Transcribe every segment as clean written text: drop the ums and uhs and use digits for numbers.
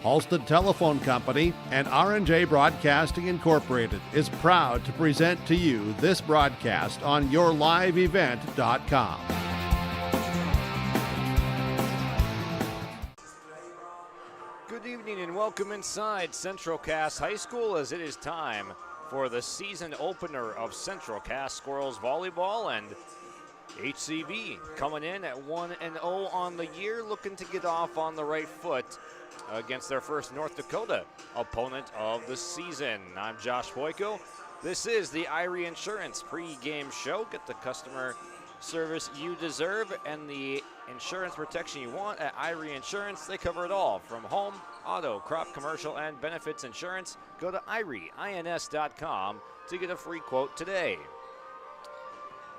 Halstead Telephone Company and R&J Broadcasting Incorporated is proud to present to you this broadcast on yourliveevent.com. Good evening and welcome inside Central Cass High School as it is time for the season opener of Central Cass Squirrels Volleyball, and HCV coming in at 1-0 on the year, looking to get off on the right foot against their first North Dakota opponent of the season. I'm Josh Boyko. This is the Irie Insurance pregame show. Get the customer service you deserve and the insurance protection you want at Irie Insurance. They cover it all from home, auto, crop, commercial, and benefits insurance. Go to IrieINS.com to get a free quote today.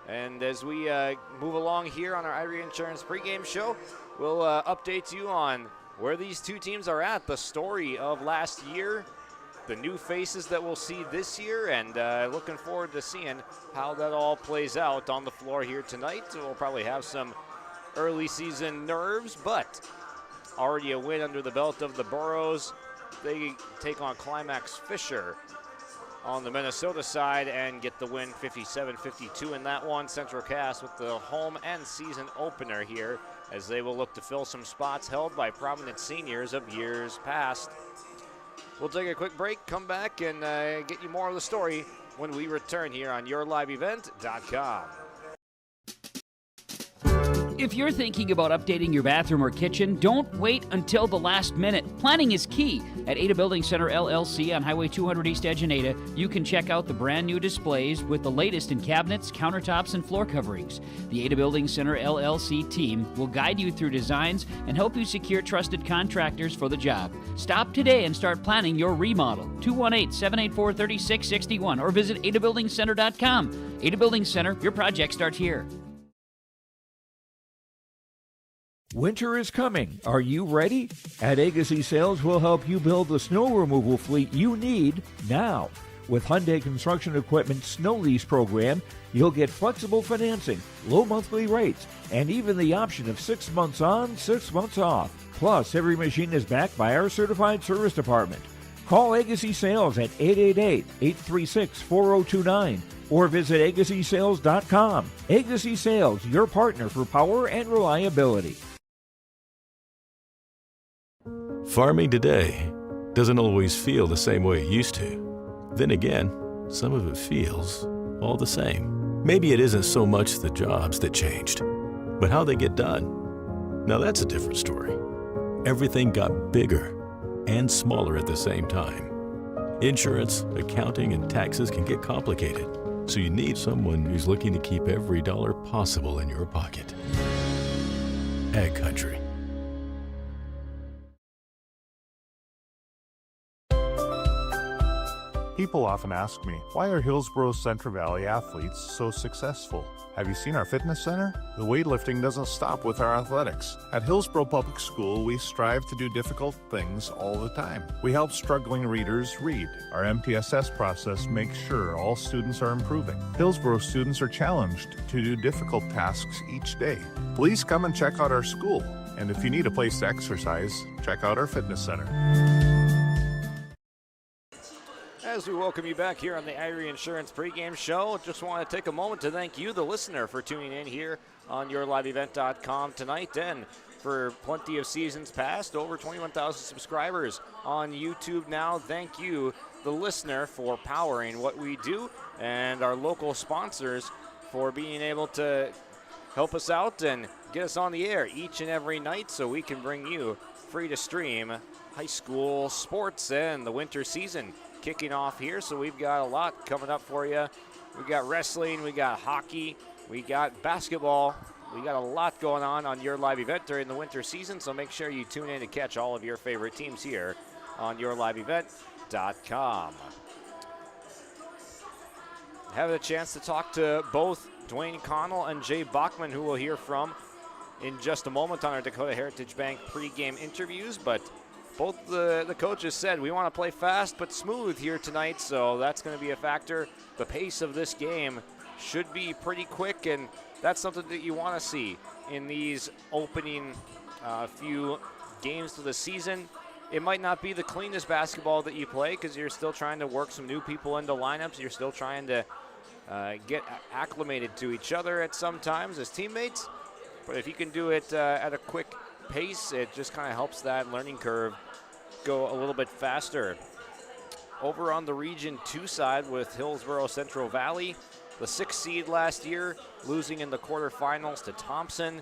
And as we move along here on our Irie Insurance pregame show, we'll update you on where these two teams are at, the story of last year, the new faces that we'll see this year, and looking forward to seeing how that all plays out on the floor here tonight. We'll probably have some early season nerves, but already a win under the belt of the Burros. They take on Climax Fisher on the Minnesota side and get the win 57-52 in that one. Central Cass with the home and season opener here, as they will look to fill some spots held by prominent seniors of years past. We'll take a quick break, come back, and get you more of the story when we return here on yourliveevent.com. If you're thinking about updating your bathroom or kitchen, don't wait until the last minute. Planning is key. At Ada Building Center LLC on Highway 200 East Edge in Ada, you can check out the brand new displays with the latest in cabinets, countertops, and floor coverings. The Ada Building Center LLC team will guide you through designs and help you secure trusted contractors for the job. Stop today and start planning your remodel. 218-784-3661 or visit adabuildingcenter.com. Ada Building Center, your project starts here. Winter is coming. Are you ready? At Agassi Sales, we'll help you build the snow removal fleet you need now. With Hyundai Construction Equipment Snow Lease Program, you'll get flexible financing, low monthly rates, and even the option of 6 months on, 6 months off. Plus, every machine is backed by our certified service department. Call Agassi Sales at 888-836-4029 or visit agassisales.com. Agassi Sales, your partner for power and reliability. Farming today doesn't always feel the same way it used to. Then again, some of it feels all the same. Maybe it isn't so much the jobs that changed, but how they get done. Now that's a different story. Everything got bigger and smaller at the same time. Insurance, accounting, and taxes can get complicated, so you need someone who's looking to keep every dollar possible in your pocket. Ag Country. People often ask me, why are Hillsboro Central Valley athletes so successful? Have you seen our fitness center? The weightlifting doesn't stop with our athletics. At Hillsboro Public School, we strive to do difficult things all the time. We help struggling readers read. Our MTSS process makes sure all students are improving. Hillsboro students are challenged to do difficult tasks each day. Please come and check out our school. And if you need a place to exercise, check out our fitness center. As we welcome you back here on the Irie Insurance pregame show, just want to take a moment to thank you, the listener, for tuning in here on yourliveevent.com tonight, and for plenty of seasons past, over 21,000 subscribers on YouTube now. Thank you, the listener, for powering what we do, and our local sponsors for being able to help us out and get us on the air each and every night so we can bring you free to stream high school sports and the winter season kicking off here. So we've got a lot coming up for you. We got wrestling, we got hockey, we got basketball. We got a lot going on your live event during the winter season, so make sure you tune in to catch all of your favorite teams here on yourliveevent.com. Have a chance to talk to both Dwayne Connell and Jay Bachman, who we'll hear from in just a moment on our Dakota Heritage Bank pregame interviews, but both the coaches said we want to play fast but smooth here tonight, so that's going to be a factor. The pace of this game should be pretty quick, and that's something that you want to see in these opening few games of the season. It might not be the cleanest basketball that you play because you're still trying to work some new people into lineups. You're still trying to get acclimated to each other at some times as teammates. But if you can do it at a quick pace, it just kind of helps that learning curve go a little bit faster. Over on the Region 2 side with Hillsboro Central Valley, the 6th seed last year, losing in the quarterfinals to Thompson.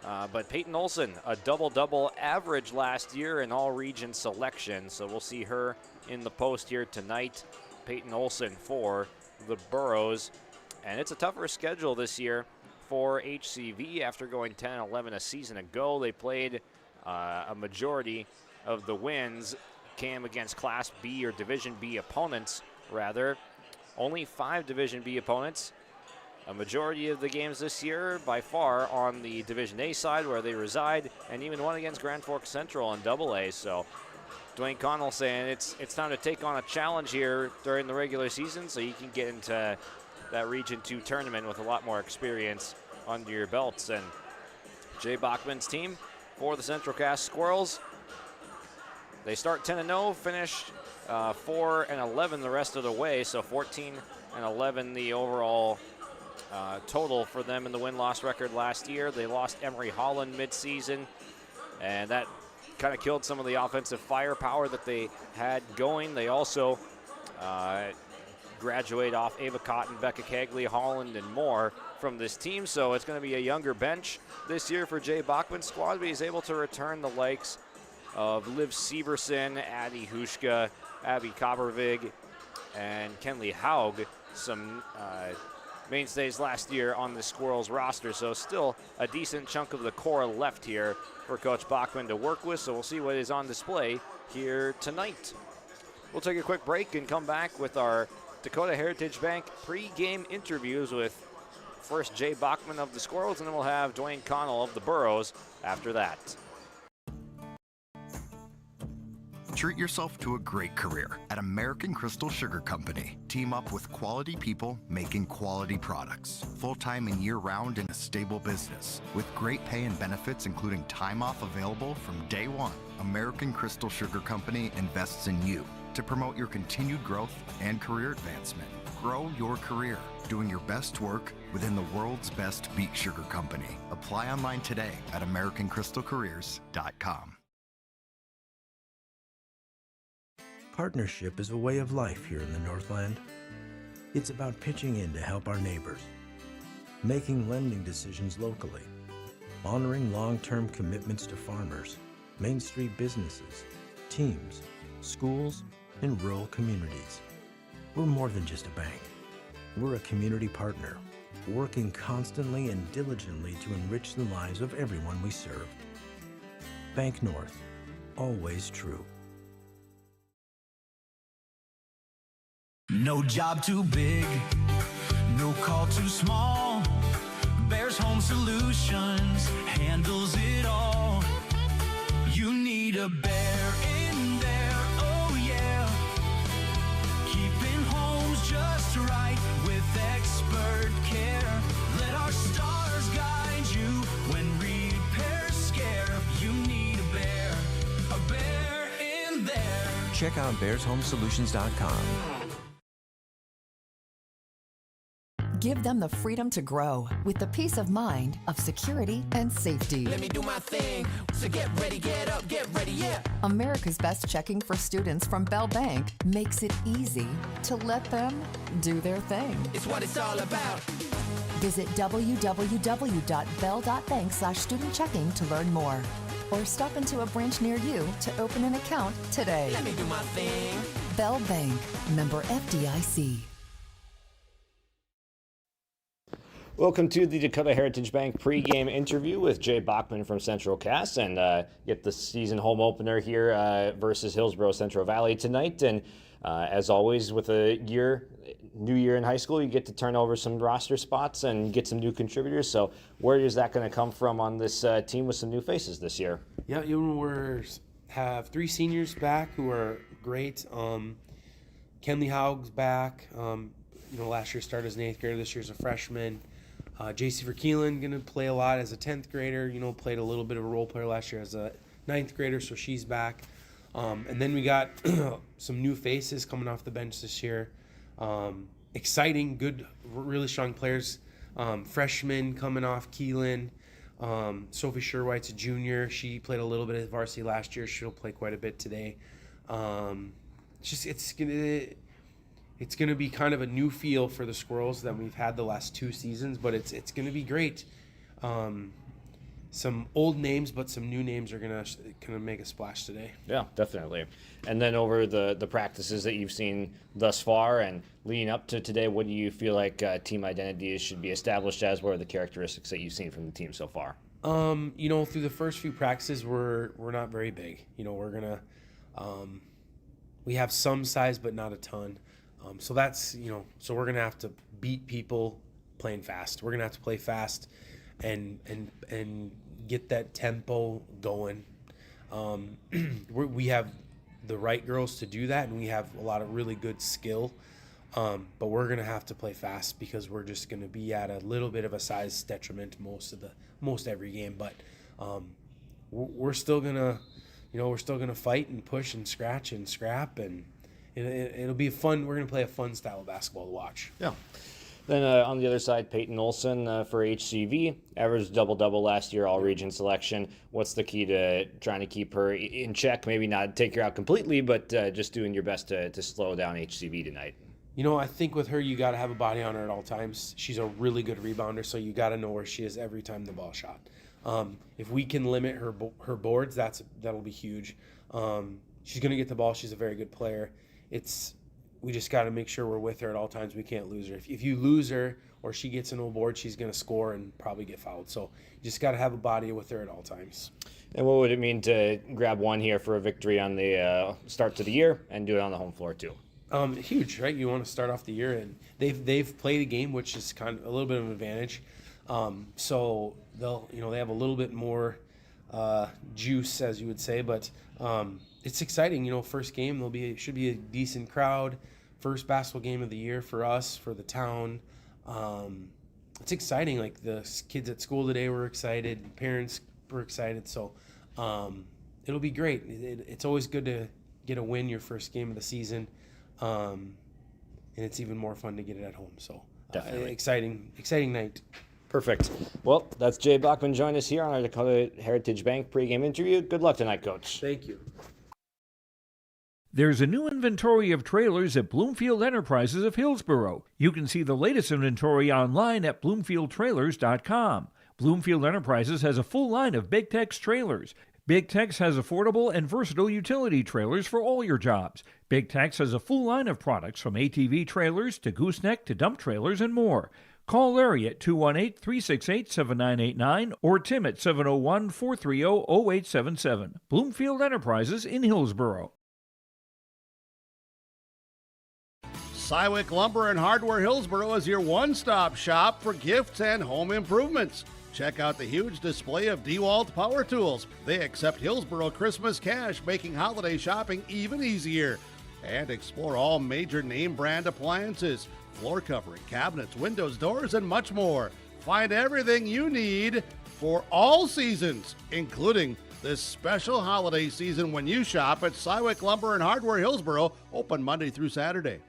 But Peyton Olson, a double-double average last year in all region selection, so we'll see her in the post here tonight. Peyton Olson for the Burros. And it's a tougher schedule this year for HCV after going 10-11 a season ago. They played a majority of the wins came against Class B or Division B opponents, rather. Only 5 Division B opponents. A majority of the games this year, by far, on the Division A side where they reside, and even one against Grand Forks Central in AA. So Dwayne Connell saying it's time to take on a challenge here during the regular season so you can get into that Region 2 tournament with a lot more experience under your belts. And Jay Bachman's team for the Central Cass Squirrels, they start 10-0, finish 4-11 the rest of the way, so 14-11 the overall total for them in the win-loss record last year. They lost Emery Holland midseason, and that kind of killed some of the offensive firepower that they had going. They also graduate off Ava Cotton, Becca Cagley, Holland, and more from this team, so it's going to be a younger bench this year for Jay Bachman's squad, but he's able to return the likes of Liv Severson, Addie Hushka, Abby Coppervig, and Kenley Haug, some mainstays last year on the Squirrels roster, so still a decent chunk of the core left here for Coach Bachman to work with, so we'll see what is on display here tonight. We'll take a quick break and come back with our Dakota Heritage Bank pre-game interviews with first Jay Bachman of the Squirrels, and then we'll have Dwayne Connell of the Burros after that. Treat yourself to a great career at American Crystal Sugar Company. Team up with quality people making quality products. Full-time and year-round in a stable business. With great pay and benefits including time off available from day one. American Crystal Sugar Company invests in you to promote your continued growth and career advancement. Grow your career doing your best work within the world's best beet sugar company. Apply online today at AmericanCrystalCareers.com. Partnership is a way of life here in the Northland. It's about pitching in to help our neighbors, making lending decisions locally, honoring long-term commitments to farmers, Main Street businesses, teams, schools, and rural communities. We're more than just a bank. We're a community partner, working constantly and diligently to enrich the lives of everyone we serve. Bank North, always true. No job too big, no call too small. Bears Home Solutions handles it all. You need a bear in there, oh yeah. Keeping homes just right with expert care. Let our stars guide you when repairs scare. You need a bear in there. Check out bearshomesolutions.com. Give them the freedom to grow with the peace of mind of security and safety. Let me do my thing. So get ready, get up, get ready, yeah. America's Best Checking for students from Bell Bank makes it easy to let them do their thing. It's what it's all about. Visit www.bell.bank/student-checking to learn more. Or stop into a branch near you to open an account today. Let me do my thing. Bell Bank, member FDIC. Welcome to the Dakota Heritage Bank pregame interview with Jay Bachman from Central Cass, and get the season home opener here versus Hillsboro Central Valley tonight. And as always, with a new year in high school, you get to turn over some roster spots and get some new contributors. So where is that going to come from on this team with some new faces this year? Yeah, we have 3 seniors back who are great. Kenley Haug's back. last year started as an 8th grader. This year's a freshman. JC Verkeelen going to play a lot as a 10th grader. Played a little bit of a role player last year as a 9th grader, so she's back. And then we got some new faces coming off the bench this year. Exciting, good, really strong players. Freshmen coming off Keelan. Sophie Sherwhite's a junior. She played a little bit of varsity last year. She'll play quite a bit today. It's gonna be kind of a new feel for the Squirrels that we've had the last 2 seasons, but it's gonna be great. Some old names, but some new names are gonna make a splash today. Yeah, definitely. And then over the practices that you've seen thus far and leading up to today, what do you feel like team identity should be established as? What are the characteristics that you've seen from the team so far? Through the first few practices, we're not very big. We're gonna we have some size, but not a ton. So that's so we're gonna have to beat people playing fast. We're gonna have to play fast and get that tempo going. We have the right girls to do that, and we have a lot of really good skill. But we're gonna have to play fast because we're just gonna be at a little bit of a size detriment most every game. But we're still gonna fight and push and scratch and scrap, and it'll be fun. We're gonna play a fun style of basketball to watch. Yeah. Then on the other side, Peyton Olson for HCV, averaged double-double last year, all-region selection. What's the key to trying to keep her in check? Maybe not take her out completely, but just doing your best to slow down HCV tonight. I think with her, you got to have a body on her at all times. She's a really good rebounder, so you got to know where she is every time the ball shot. If we can limit her boards, that'll be huge. She's going to get the ball. She's a very good player. We just got to make sure we're with her at all times. We can't lose her. If you lose her or she gets an old board, she's going to score and probably get fouled. So you just got to have a body with her at all times. And what would it mean to grab one here for a victory on the start to the year and do it on the home floor too? Huge, right? You want to start off the year, and they've played a game, which is kind of a little bit of an advantage. So they have a little bit more juice, as you would say, but it's exciting. First game should be a decent crowd. First basketball game of the year for us, for the town. It's exciting. Like the kids at school today were excited, parents were excited. So it'll be great. It's always good to get a win your first game of the season, and it's even more fun to get it at home. So definitely exciting night. Perfect. Well, that's Jay Bachman joined us here on our Dakota Heritage Bank pregame interview. Good luck tonight, Coach. Thank you. There's a new inventory of trailers at Bloomfield Enterprises of Hillsboro. You can see the latest inventory online at BloomfieldTrailers.com. Bloomfield Enterprises has a full line of Big Tex trailers. Big Tex has affordable and versatile utility trailers for all your jobs. Big Tex has a full line of products from ATV trailers to gooseneck to dump trailers and more. Call Larry at 218-368-7989 or Tim at 701-430-0877. Bloomfield Enterprises in Hillsboro. Sywick Lumber and Hardware Hillsboro is your one-stop shop for gifts and home improvements. Check out the huge display of DeWalt power tools. They accept Hillsboro Christmas cash, making holiday shopping even easier. And explore all major name brand appliances, floor covering, cabinets, windows, doors, and much more. Find everything you need for all seasons, including this special holiday season when you shop at Sywick Lumber and Hardware Hillsboro, open Monday through Saturday.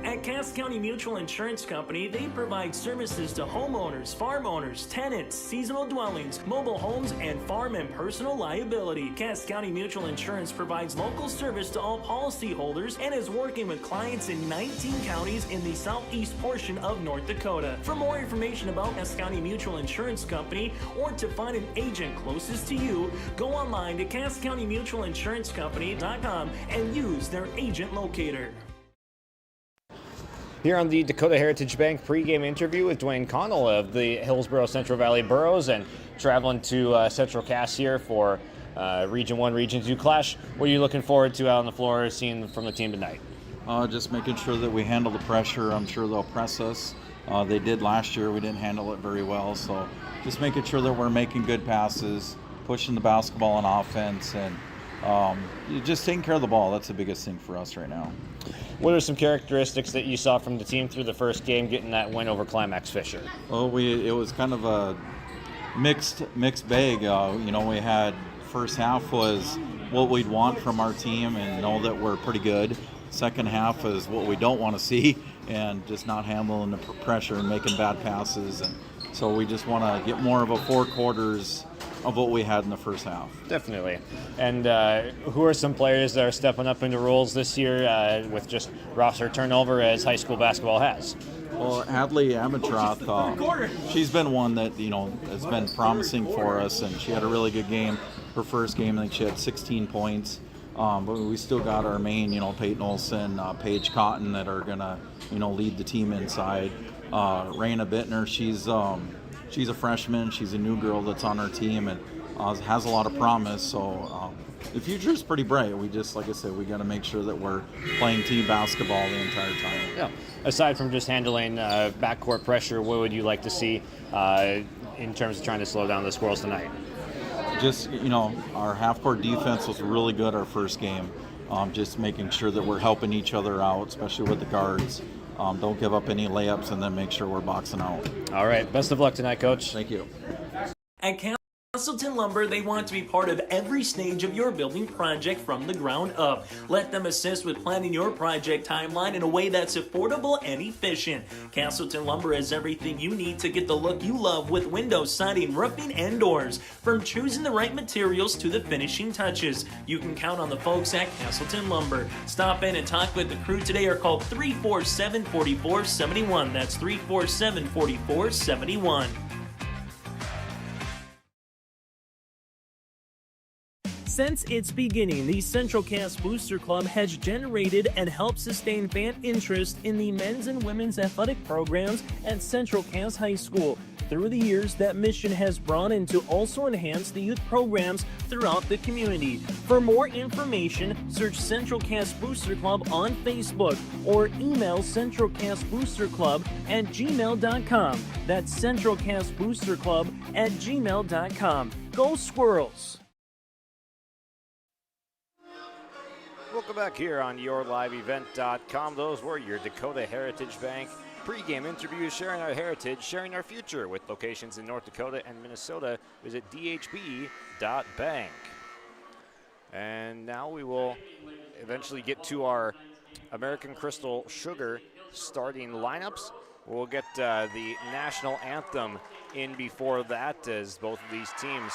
At Cass County Mutual Insurance Company, they provide services to homeowners, farm owners, tenants, seasonal dwellings, mobile homes, and farm and personal liability. Cass County Mutual Insurance provides local service to all policyholders and is working with clients in 19 counties in the southeast portion of North Dakota. For more information about Cass County Mutual Insurance Company or to find an agent closest to you, go online to CassCountyMutualInsuranceCompany.com and use their agent locator. Here on the Dakota Heritage Bank pregame interview with Dwayne Connell of the Hillsboro Central Valley Boroughs and traveling to Central Cass here for Region 1, Region 2 clash. What are you looking forward to out on the floor seeing from the team tonight? Just making sure that we handle the pressure. I'm sure they'll press us. They did last year. We didn't handle it very well. So just making sure that we're making good passes, pushing the basketball on offense, and Just taking care of the ball, that's the biggest thing for us right now. What are some characteristics that you saw from the team through the first game, getting that win over Climax Fisher? Well, it was kind of a mixed bag. We had first half was what we'd want from our team and know that we're pretty good. Second half is what we don't want to see and just not handling the pressure and making bad passes. And so we just want to get more of a 4 quarters of what we had in the first half. Definitely. And who are some players that are stepping up into roles this year with just roster turnover as high school basketball has? Well, Hadley Amatroth, she's been one that, has been promising for us, and she had a really good game. Her first game, I think she had 16 points. But we still got our main, Peyton Olson, Paige Cotton that are going to, lead the team inside. Raina Bittner, she's a freshman. She's a new girl that's on our team and has a lot of promise. So the future is pretty bright. We just, like I said, we got to make sure that we're playing team basketball the entire time. Yeah. Aside from just handling backcourt pressure, what would you like to see in terms of trying to slow down the Squirrels tonight? Just, our half-court defense was really good our first game. Just making sure that we're helping each other out, especially with the guards. Don't give up any layups, and then make sure we're boxing out. All right. Best of luck tonight, Coach. Thank you. At Castleton Lumber, they want to be part of every stage of your building project from the ground up. Let them assist with planning your project timeline in a way that's affordable and efficient. Castleton Lumber has everything you need to get the look you love with windows, siding, roofing, and doors. From choosing the right materials to the finishing touches, you can count on the folks at Castleton Lumber. Stop in and talk with the crew today or call 347-4471. That's 347-4471. Since its beginning, the Central Cass Booster Club has generated and helped sustain fan interest in the men's and women's athletic programs at Central Cass High School. Through the years, that mission has broadened to also enhance the youth programs throughout the community. For more information, search Central Cass Booster Club on Facebook or email centralcassboosterclub@gmail.com. That's centralcassboosterclub@gmail.com. Go Squirrels! Welcome back here on YourLiveEvent.com. Those were your Dakota Heritage Bank pregame interviews, sharing our heritage, sharing our future. With locations in North Dakota and Minnesota, visit dhb.bank. And now we will eventually get to our American Crystal Sugar starting lineups. We'll get the national anthem in before that, as both of these teams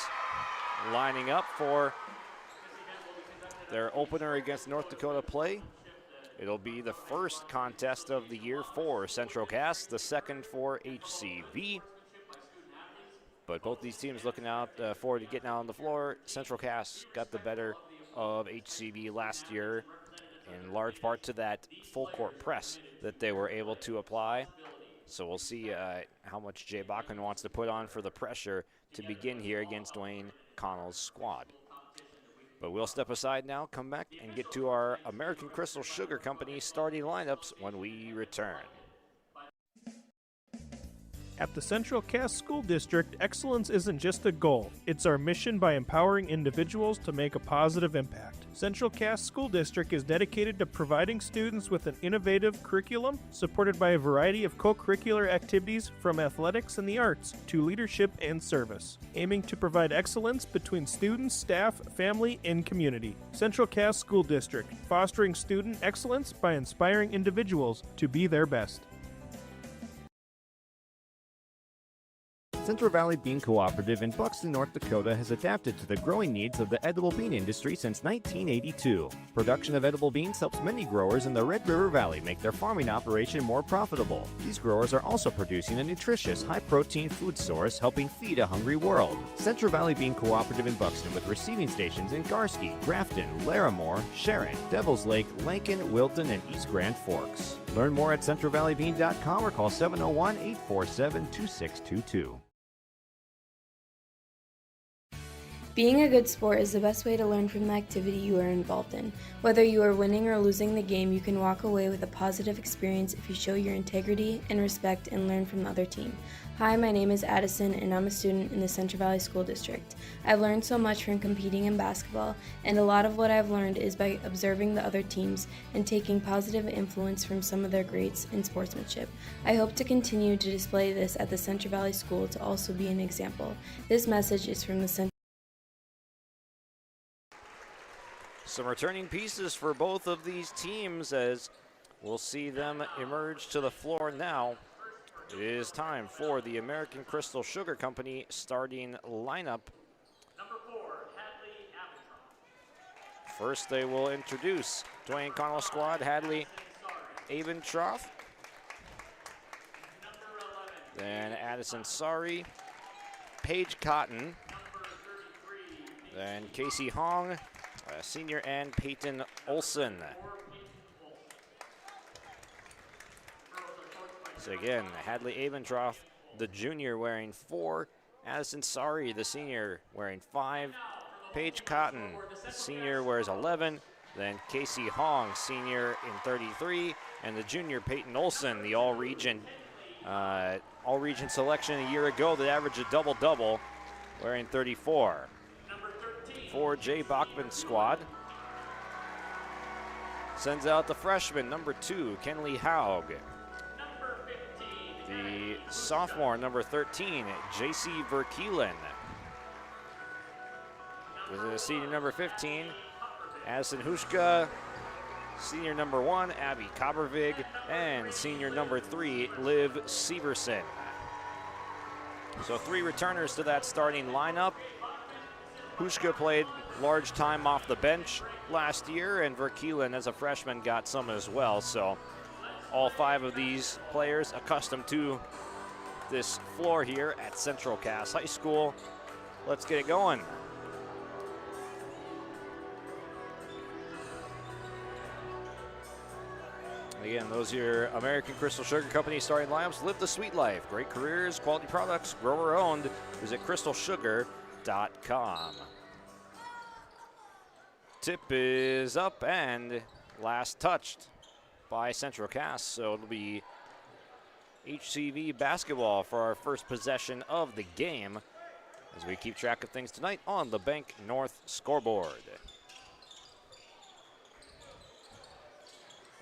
lining up for their opener against North Dakota play. It'll be the first contest of the year for Central Cass, the second for HCV. But both these teams looking out forward to getting out on the floor. Central Cass got the better of HCV last year, in large part to that full court press that they were able to apply. So we'll see how much Jay Bachman wants to put on for the pressure to begin here against Dwayne Connell's squad. But we'll step aside now, come back, and get to our American Crystal Sugar Company starting lineups when we return. At the Central Cass School District, excellence isn't just a goal. It's our mission by empowering individuals to make a positive impact. Central Cass School District is dedicated to providing students with an innovative curriculum supported by a variety of co-curricular activities from athletics and the arts to leadership and service, aiming to provide excellence between students, staff, family, and community. Central Cass School District, fostering student excellence by inspiring individuals to be their best. Central Valley Bean Cooperative in Buxton, North Dakota has adapted to the growing needs of the edible bean industry since 1982. Production of edible beans helps many growers in the Red River Valley make their farming operation more profitable. These growers are also producing a nutritious, high-protein food source helping feed a hungry world. Central Valley Bean Cooperative in Buxton with receiving stations in Garsky, Grafton, Larimore, Sharon, Devils Lake, Lankin, Wilton, and East Grand Forks. Learn more at centralvalleybean.com or call 701-847-2622. Being a good sport is the best way to learn from the activity you are involved in. Whether you are winning or losing the game, you can walk away with a positive experience if you show your integrity and respect and learn from the other team. Hi, my name is Addison and I'm a student in the Central Valley School District. I've learned so much from competing in basketball, and a lot of what I've learned is by observing the other teams and taking positive influence from some of their greats in sportsmanship. I hope to continue to display this at the Central Valley School to also be an example. This message is from the Central. Some returning pieces for both of these teams as we'll see them emerge to the floor now. It is time for the American Crystal Sugar Company starting lineup. First, they will introduce Dwayne Connell squad, Hadley Abentroff. Then Addison Sari, Paige Cotton. Then Casey Hong, senior, and Peyton Olson. So again, Hadley Abentroff, the junior, wearing 4. Addison Sari, the senior, wearing 5. Paige Cotton, the senior, wears 11. Then Casey Hong, senior, in 33. And the junior, Peyton Olson, the all-region selection a year ago that averaged a double-double, wearing 34. For Jay Bachman's squad, sends out the freshman, number 2, Kenley Haug. The sophomore, number 13, J.C. Verkeelen. With the senior, number 15, Addison Hushka. Senior, number 1, Abby Kobervig. And senior, number 3, Liv Severson. So 3 returners to that starting lineup. Hushka played large time off the bench last year, and Verkeelen, as a freshman, got some as well. So all 5 of these players accustomed to this floor here at Central Cass High School. Let's get it going. Again, those are your American Crystal Sugar Company starting lineups. Live the sweet life. Great careers, quality products, grower owned. Visit crystalsugar.com. Tip is up and last touched by Central Cass, so it'll be HCV basketball for our first possession of the game as we keep track of things tonight on the Bank North scoreboard.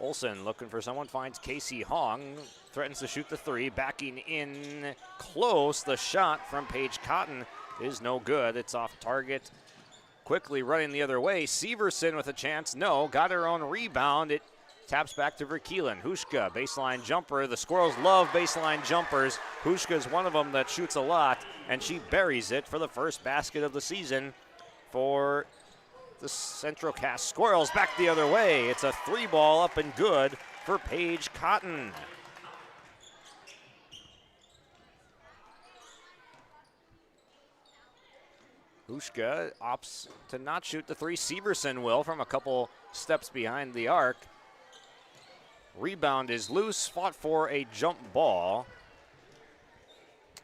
Olsen looking for someone, finds Casey Hong, threatens to shoot the 3, backing in close. The shot from Paige Cotton is no good. It's off target. Quickly running the other way. Severson with a chance. No, got her own rebound. It taps back to Verkeelen. Hushka, baseline jumper. The Squirrels love baseline jumpers. Hushka's one of them that shoots a lot, and she buries it for the first basket of the season for the Central Cass Squirrels. Back the other way. It's a 3-ball up and good for Paige Cotton. Hushka opts to not shoot the 3. Severson will from a couple steps behind the arc. Rebound is loose, fought for a jump ball,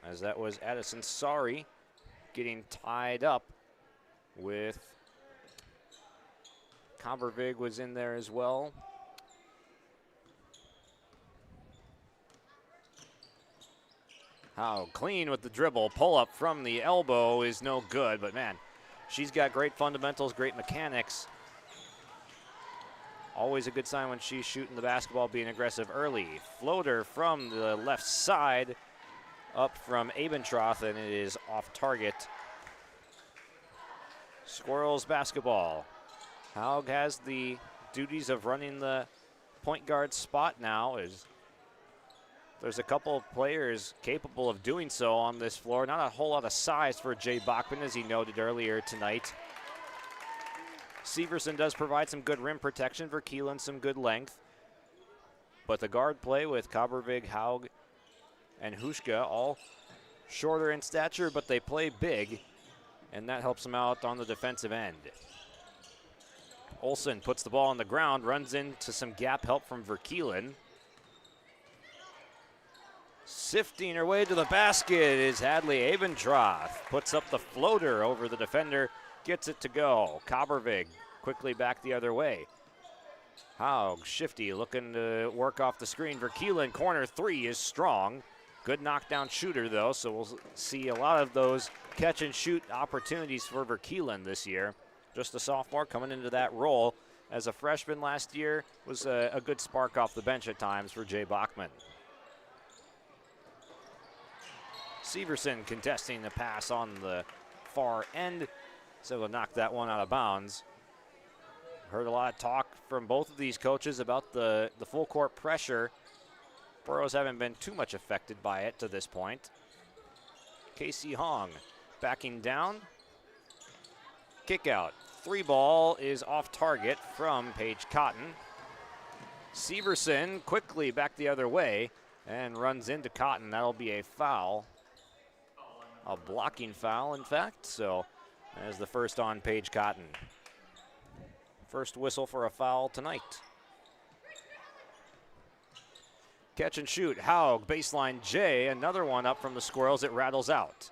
as that was Addison Sari getting tied up with Kobervig was in there as well. How clean with the dribble. Pull up from the elbow is no good, but man, she's got great fundamentals, great mechanics. Always a good sign when she's shooting the basketball, being aggressive early. Floater from the left side, up from Abentroff, and it is off target. Squirrels basketball. Haug has the duties of running the point guard spot now, as there's a couple of players capable of doing so on this floor. Not a whole lot of size for Jay Bachman, as he noted earlier tonight. Severson does provide some good rim protection for Keelan, some good length. But the guard play with Kobervig, Haug, and Hushka, all shorter in stature, but they play big, and that helps them out on the defensive end. Olsen puts the ball on the ground, runs into some gap help from Verkeelen. Sifting her way to the basket is Hadley Abentroth. Puts up the floater over the defender, gets it to go. Kabervig quickly back the other way. Haug, shifty, looking to work off the screen. Verkeelen, corner three is strong. Good knockdown shooter, though, so we'll see a lot of those catch-and-shoot opportunities for Verkeelen this year. Just a sophomore coming into that role. As a freshman last year, was a good spark off the bench at times for Jay Bachman. Severson contesting the pass on the far end, so we'll knock that one out of bounds. Heard a lot of talk from both of these coaches about the full court pressure. Burrows haven't been too much affected by it to this point. Casey Hong backing down. Kick out. Three ball is off target from Paige Cotton. Severson quickly back the other way and runs into Cotton. That'll be a foul. A blocking foul, in fact. So as the first on Paige Cotton. First whistle for a foul tonight. Catch and shoot. Haug, baseline J. Another one up from the Squirrels. It rattles out.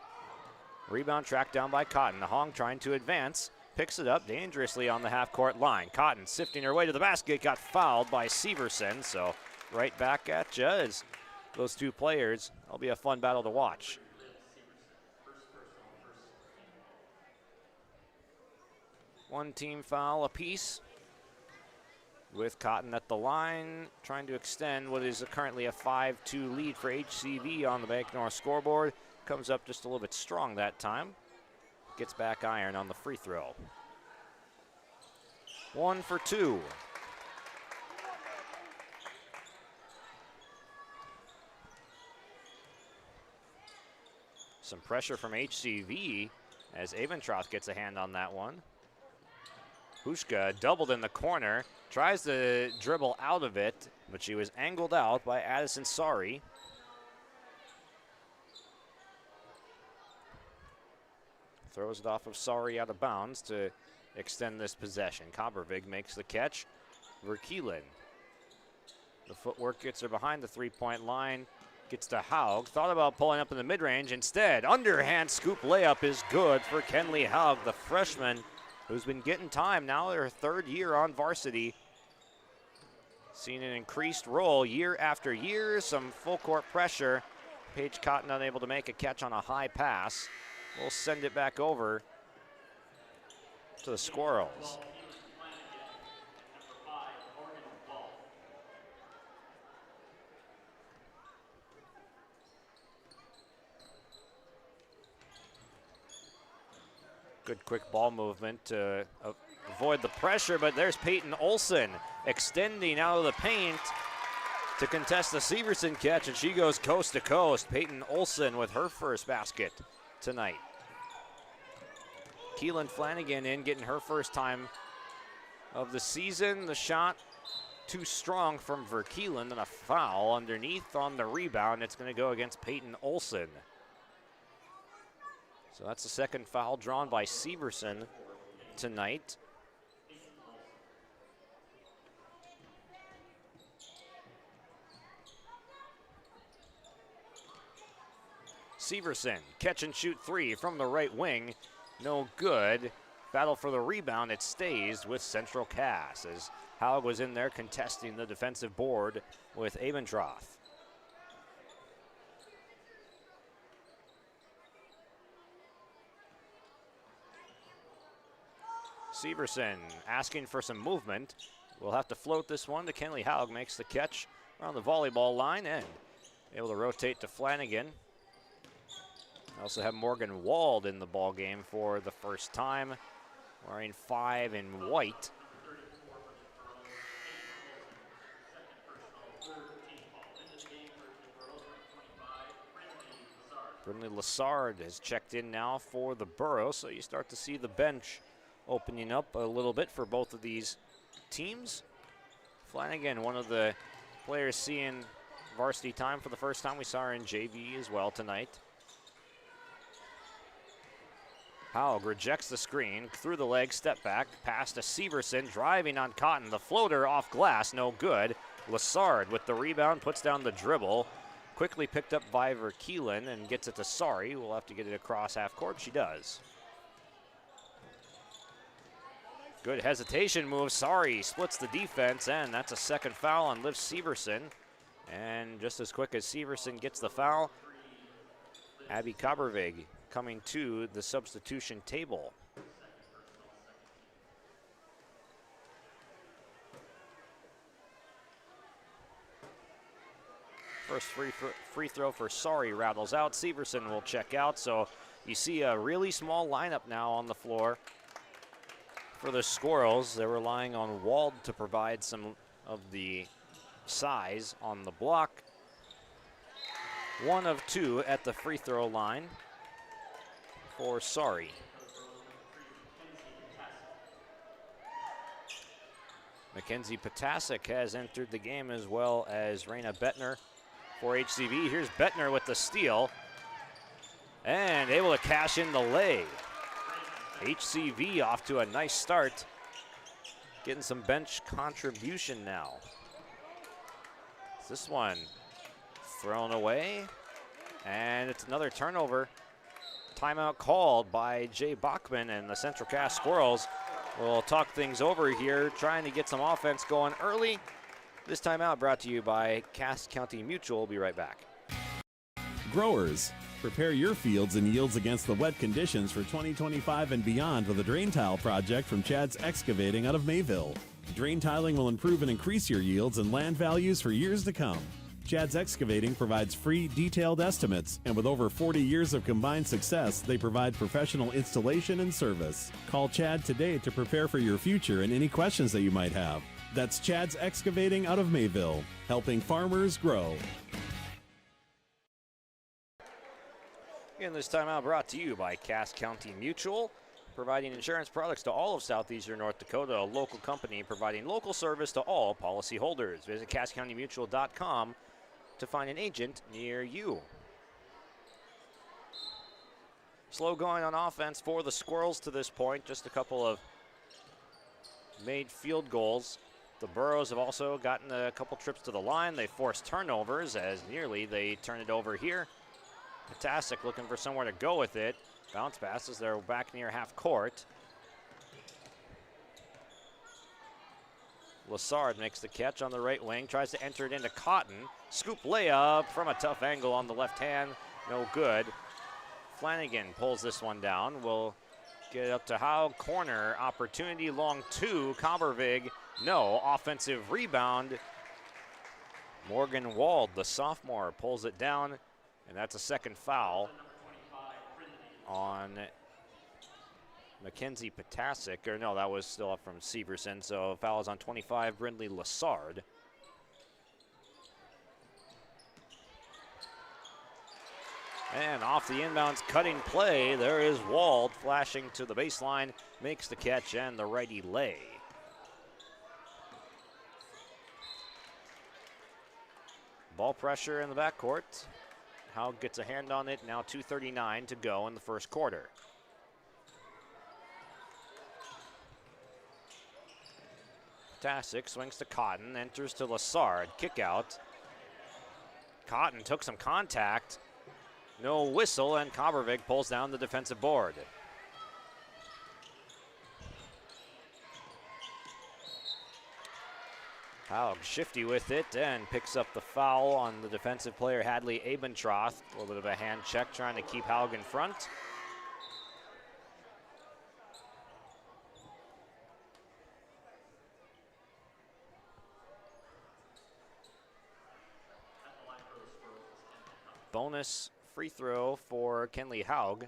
Rebound tracked down by Cotton. Hong trying to advance. Picks it up dangerously on the half-court line. Cotton sifting her way to the basket. Got fouled by Severson. So right back at you as those two players. That'll be a fun battle to watch. One team foul apiece, with Cotton at the line, trying to extend what is currently a 5-2 lead for HCV on the Bank North scoreboard. Comes up just a little bit strong that time. Gets back iron on the free throw. 1 for 2. Some pressure from HCV as Abentroth gets a hand on that one. Hushka doubled in the corner, tries to dribble out of it, but she was angled out by Addison Sari. Throws it off of Sari out of bounds to extend this possession. Kabervig makes the catch. Verkeelen. The footwork gets her behind the three-point line. Gets to Haug. Thought about pulling up in the mid-range. Instead, underhand scoop layup is good for Kenley Haug, the freshman, who's been getting time now, her third year on varsity. Seen an increased role year after year, some full court pressure. Paige Cotton unable to make a catch on a high pass. We'll send it back over to the Squirrels. Good quick ball movement to avoid the pressure, but there's Peyton Olson extending out of the paint to contest the Severson catch, and she goes coast to coast. Peyton Olson with her first basket tonight. Keelan Flanagan in, getting her first time of the season. The shot too strong from Verkeelen, and a foul underneath on the rebound. It's going to go against Peyton Olson. So that's the second foul drawn by Severson tonight. Severson, catch and shoot three from the right wing. No good. Battle for the rebound. It stays with Central Cass as Haug was in there contesting the defensive board with Abentroth. Severson asking for some movement. We'll have to float this one to Kenley Haug. Makes the catch around the volleyball line and able to rotate to Flanagan. Also have Morgan Wald in the ball game for the first time, wearing 5 in white. Brinley Lassard has checked in now for the Burrow, so you start to see the bench opening up a little bit for both of these teams. Flanagan, one of the players seeing varsity time for the first time. We saw her in JV as well tonight. Haug rejects the screen, through the leg, step back, pass to Severson, driving on Cotton. The floater off glass, no good. Lassard with the rebound, puts down the dribble. quickly picked up by Verkeelen and gets it to Sari. We'll have to get it across half court. She does. Good hesitation move. Sari splits the defense, and that's a second foul on Liv Severson. And just as quick as Severson gets the foul, Abby Kabervig coming to the substitution table. First free throw for Sari rattles out. Severson will check out. So you see a really small lineup now on the floor for the Squirrels. They're relying on Wald to provide some of the size on the block. 1 of 2 at the free throw line for Sari. Mackenzie Potasic has entered the game, as well as Raina Bettner for HCV. Here's Bettner with the steal and able to cash in the lay. HCV off to a nice start, getting some bench contribution now. This one thrown away, and it's another turnover. Timeout called by Jay Bachman, and the Central Cass Squirrels will talk things over here, trying to get some offense going early. This timeout brought to you by Cass County Mutual. We'll be right back. Growers, prepare your fields and yields against the wet conditions for 2025 and beyond with a drain tile project from Chad's Excavating out of Mayville. Drain tiling will improve and increase your yields and land values for years to come. Chad's Excavating provides free, detailed estimates, and with over 40 years of combined success, they provide professional installation and service. Call Chad today to prepare for your future and any questions that you might have. That's Chad's Excavating out of Mayville, helping farmers grow. And this timeout brought to you by Cass County Mutual, providing insurance products to all of southeastern North Dakota, a local company providing local service to all policyholders. Visit CassCountyMutual.com to find an agent near you. Slow going on offense for the Squirrels to this point. Just a couple of made field goals. The Burros have also gotten a couple trips to the line. They forced turnovers as nearly they turn it over here. Potasic looking for somewhere to go with it. Bounce passes, they're back near half court. Lassard makes the catch on the right wing, tries to enter it into Cotton. Scoop layup from a tough angle on the left hand, no good. Flanagan pulls this one down. Will get it up to Howe, corner opportunity, long two, Kabervig, no, offensive rebound. Morgan Wald, the sophomore, pulls it down, and that's a second foul on Mackenzie Potasic, or no, that was still up from Severson, so foul is on 25, Brindley Lassard. And off the inbounds cutting play, there is Wald flashing to the baseline, makes the catch and the righty lay. Ball pressure in the backcourt. Howe gets a hand on it, now 2:39 to go in the first quarter. Potasic swings to Cotton, enters to Lassard, kick out. Cotton took some contact, no whistle, and Kabervig pulls down the defensive board. Howe shifty with it and picks up the foul on the defensive player Hadley Abentroth. A little bit of a hand check trying to keep Haug in front. Bonus free throw for Kenley Haug.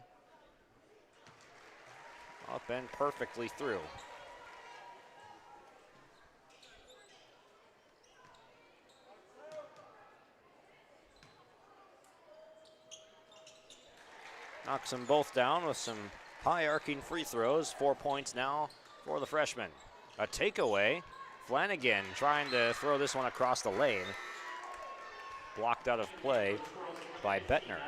Up and perfectly through. Knocks them both down with some high arcing free throws. 4 points now for the freshman. A takeaway. Flanagan trying to throw this one across the lane. Blocked out of play by Bettner.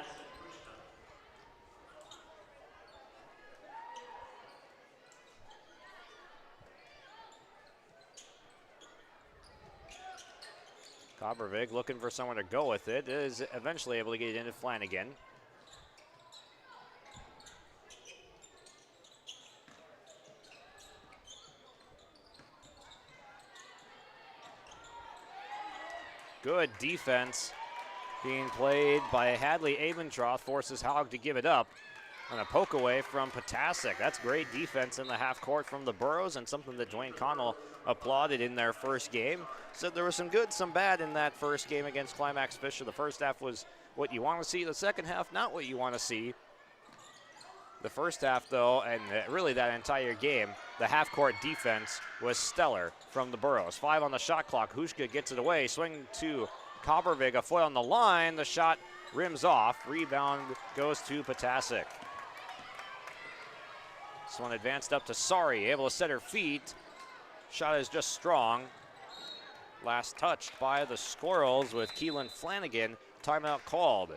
Kobervig looking for someone to go with it, is eventually able to get it into Flanagan. Good defense being played by Hadley Abendroth, forces Haug to give it up. And a poke away from Potasic. That's great defense in the half court from the Burros, and something that Dwayne Connell applauded in their first game. Said there was some good, some bad in that first game against Climax Fisher. The first half was what you want to see. The second half, not what you want to see. The first half, though, and really that entire game, the half-court defense was stellar from the Burros. 5 on the shot clock. Hushka gets it away. Swing to Kobervig. A foot on the line. The shot rims off. Rebound goes to Potasic. This one advanced up to Sari, able to set her feet. Shot is just strong. Last touched by the Squirrels with Keelan Flanagan. Timeout called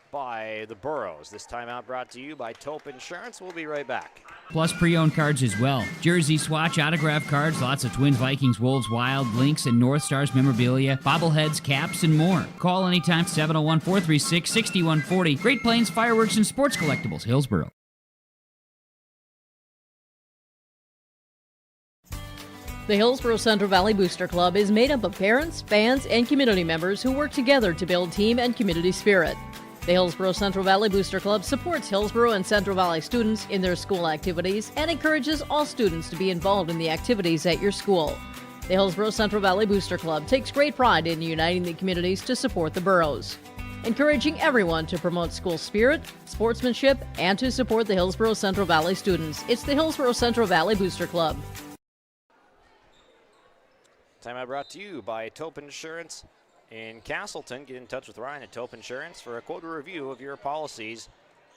by the Burros. This timeout brought to you by Taupe Insurance. We'll be right back. Plus pre-owned cards as well. Jersey swatch, autograph cards, lots of Twins, Vikings, Wolves, Wild, Lynx, and North Stars memorabilia, bobbleheads, caps, and more. Call anytime, 701-436-6140. Great Plains Fireworks and Sports Collectibles, Hillsboro. The Hillsboro Central Valley Booster Club is made up of parents, fans, and community members who work together to build team and community spirit. The Hillsboro Central Valley Booster Club supports Hillsboro and Central Valley students in their school activities and encourages all students to be involved in the activities at your school. The Hillsboro Central Valley Booster Club takes great pride in uniting the communities to support the Burros, encouraging everyone to promote school spirit, sportsmanship, and to support the Hillsboro Central Valley students. It's the Hillsboro Central Valley Booster Club. Timeout brought to you by Taupe Insurance in Castleton. Get in touch with Ryan at Taupe Insurance for a quota review of your policies.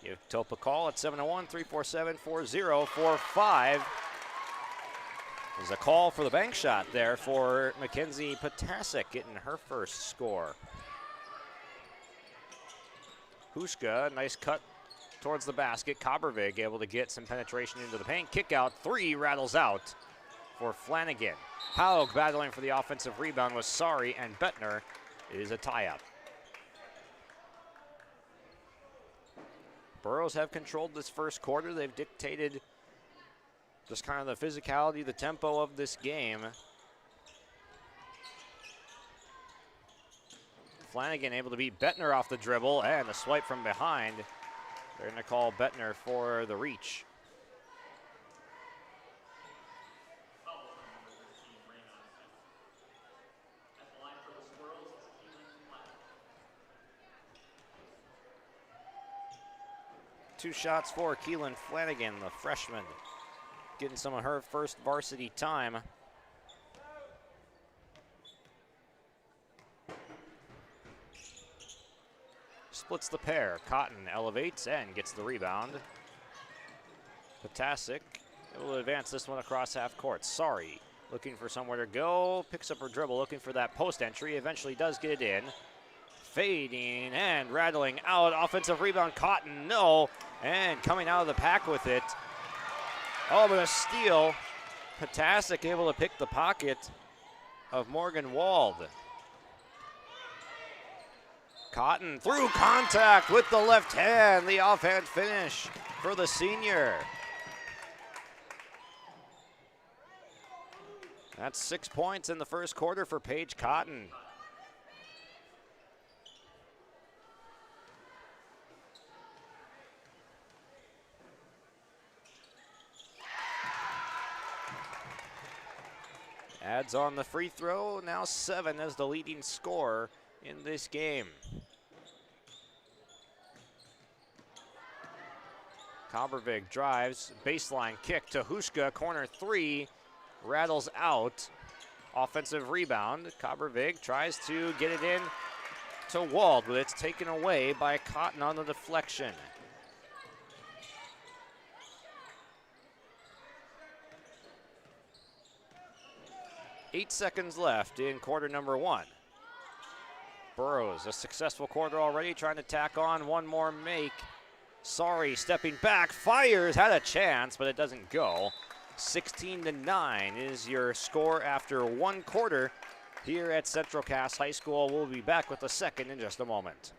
Give Taupe a call at 701-347-4045. There's a call for the bank shot there for Mackenzie Potasic, getting her first score. Hushka, nice cut towards the basket. Kobervig able to get some penetration into the paint. Kick out, 3 rattles out for Flanagan. Haug battling for the offensive rebound with Sari, and Bettner is a tie-up. Burros have controlled this first quarter. They've dictated just kind of the physicality, the tempo of this game. Flanagan able to beat Bettner off the dribble, and a swipe from behind. They're going to call Bettner for the reach. Two shots for Keelan Flanagan, the freshman, getting some of her first varsity time. Splits the pair. Cotton elevates and gets the rebound. Potasic able to advance this one across half court. Sari looking for somewhere to go. Picks up her dribble, looking for that post entry. Eventually does get it in. Fading and rattling out. Offensive rebound. Cotton, no. And coming out of the pack with it. Oh, but a steal. Potasic able to pick the pocket of Morgan Wald. Cotton through contact with the left hand. The offhand finish for the senior. That's 6 points in the first quarter for Paige Cotton. Adds on the free throw, now 7 as the leading scorer in this game. Kobervig drives, baseline kick to Hushka, corner 3, rattles out. Offensive rebound, Kobervig tries to get it in to Wald, but it's taken away by Cotton on the deflection. Eight seconds left in quarter number 1. Burros, a successful quarter already, trying to tack on one more make. Sari stepping back, fires, had a chance, but it doesn't go. 16-9 is your score after one quarter here at Central Cass High School. We'll be back with the second in just a moment.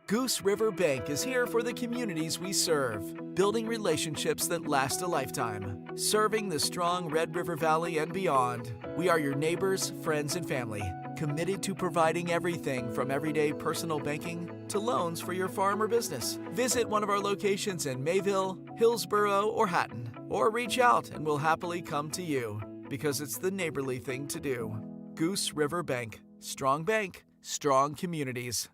Goose River Bank is here for the communities we serve, building relationships that last a lifetime. Serving the strong Red River Valley and beyond, we are your neighbors, friends, and family, committed to providing everything from everyday personal banking to loans for your farm or business. Visit one of our locations in Mayville, Hillsboro, or Hatton, or reach out and we'll happily come to you, because it's the neighborly thing to do. Goose River Bank, strong communities.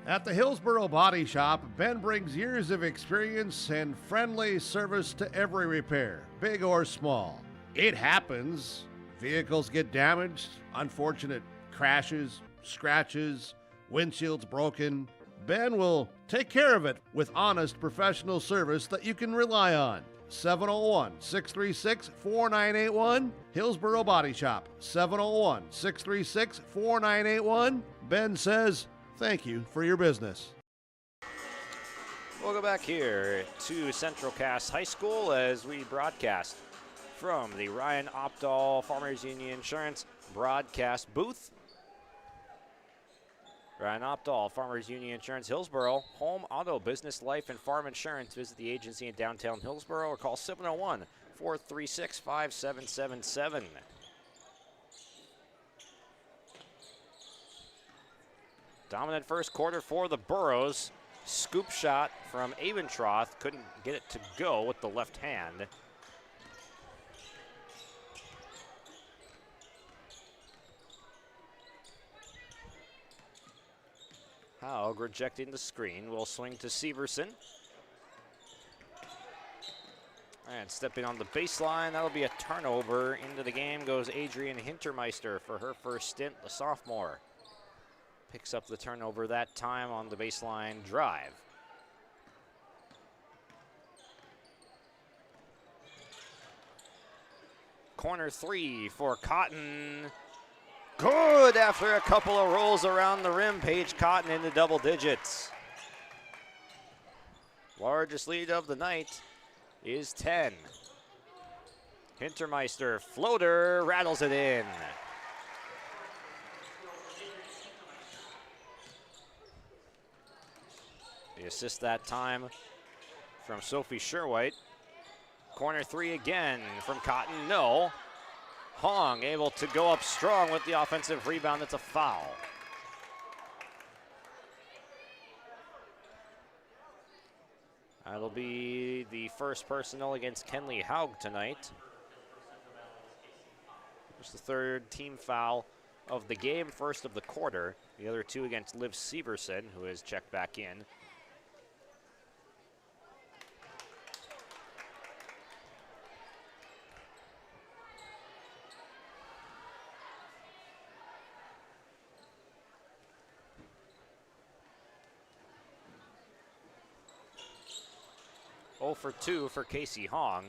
At the Hillsboro Body Shop, Ben brings years of experience and friendly service to every repair, big or small. It happens. Vehicles get damaged, unfortunate crashes, scratches, windshields broken. Ben will take care of it with honest professional service that you can rely on. 701-636-4981, Hillsboro Body Shop, 701-636-4981. Ben says, thank you for your business. We'll go back here to Central Cass High School as we broadcast from the Ryan Opdahl Farmers Union Insurance broadcast booth. Ryan Opdahl, Farmers Union Insurance, Hillsboro, home, auto, business, life, and farm insurance. Visit the agency in downtown Hillsboro or call 701-436-5777. Dominant first quarter for the Burros. Scoop shot from Abentroth. Couldn't get it to go with the left hand. Haug rejecting the screen. Will swing to Severson. And stepping on the baseline, that'll be a turnover. Into the game goes Adrian Hintermeister for her first stint, the sophomore. Picks up the turnover that time on the baseline drive. Corner three for Cotton. Good after a couple of rolls around the rim. Paige Cotton into double digits. Largest lead of the night is 10. Hintermeister floater rattles it in. The assist that time from Sophie Sherwhite. Corner three again from Cotton, no. Hong able to go up strong with the offensive rebound. That's a foul. That'll be the first personal against Kenley Haug tonight. It's the third team foul of the game, first of the quarter. The other two against Liv Severson, who has checked back in. For 2 for Casey Hong.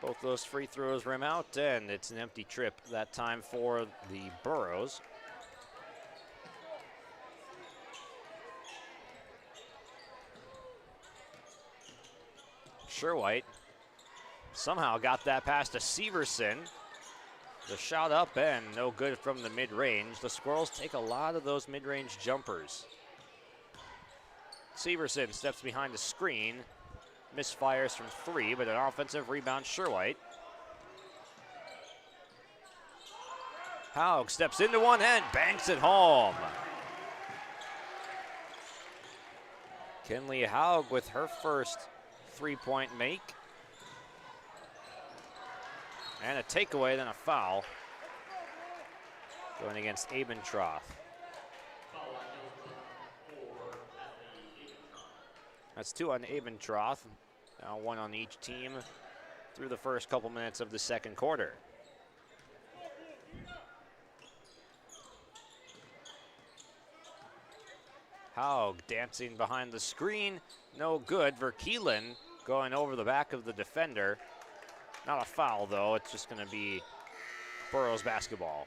Both those free throws rim out, and it's an empty trip that time for the Burros. Sherwhite somehow got that pass to Severson. The shot up and no good from the mid-range. The Squirrels take a lot of those mid-range jumpers. Severson steps behind the screen, misfires from 3, but an offensive rebound, Sherwhite. Haug steps into one and banks it home. Kenley Haug with her first three-point make. And a takeaway, then a foul. Going against Abentroth. That's 2 on Abentroth, now 1 on each team through the first couple minutes of the second quarter. Haug dancing behind the screen, no good. Verkeelen going over the back of the defender. Not a foul though, it's just gonna be Burros basketball.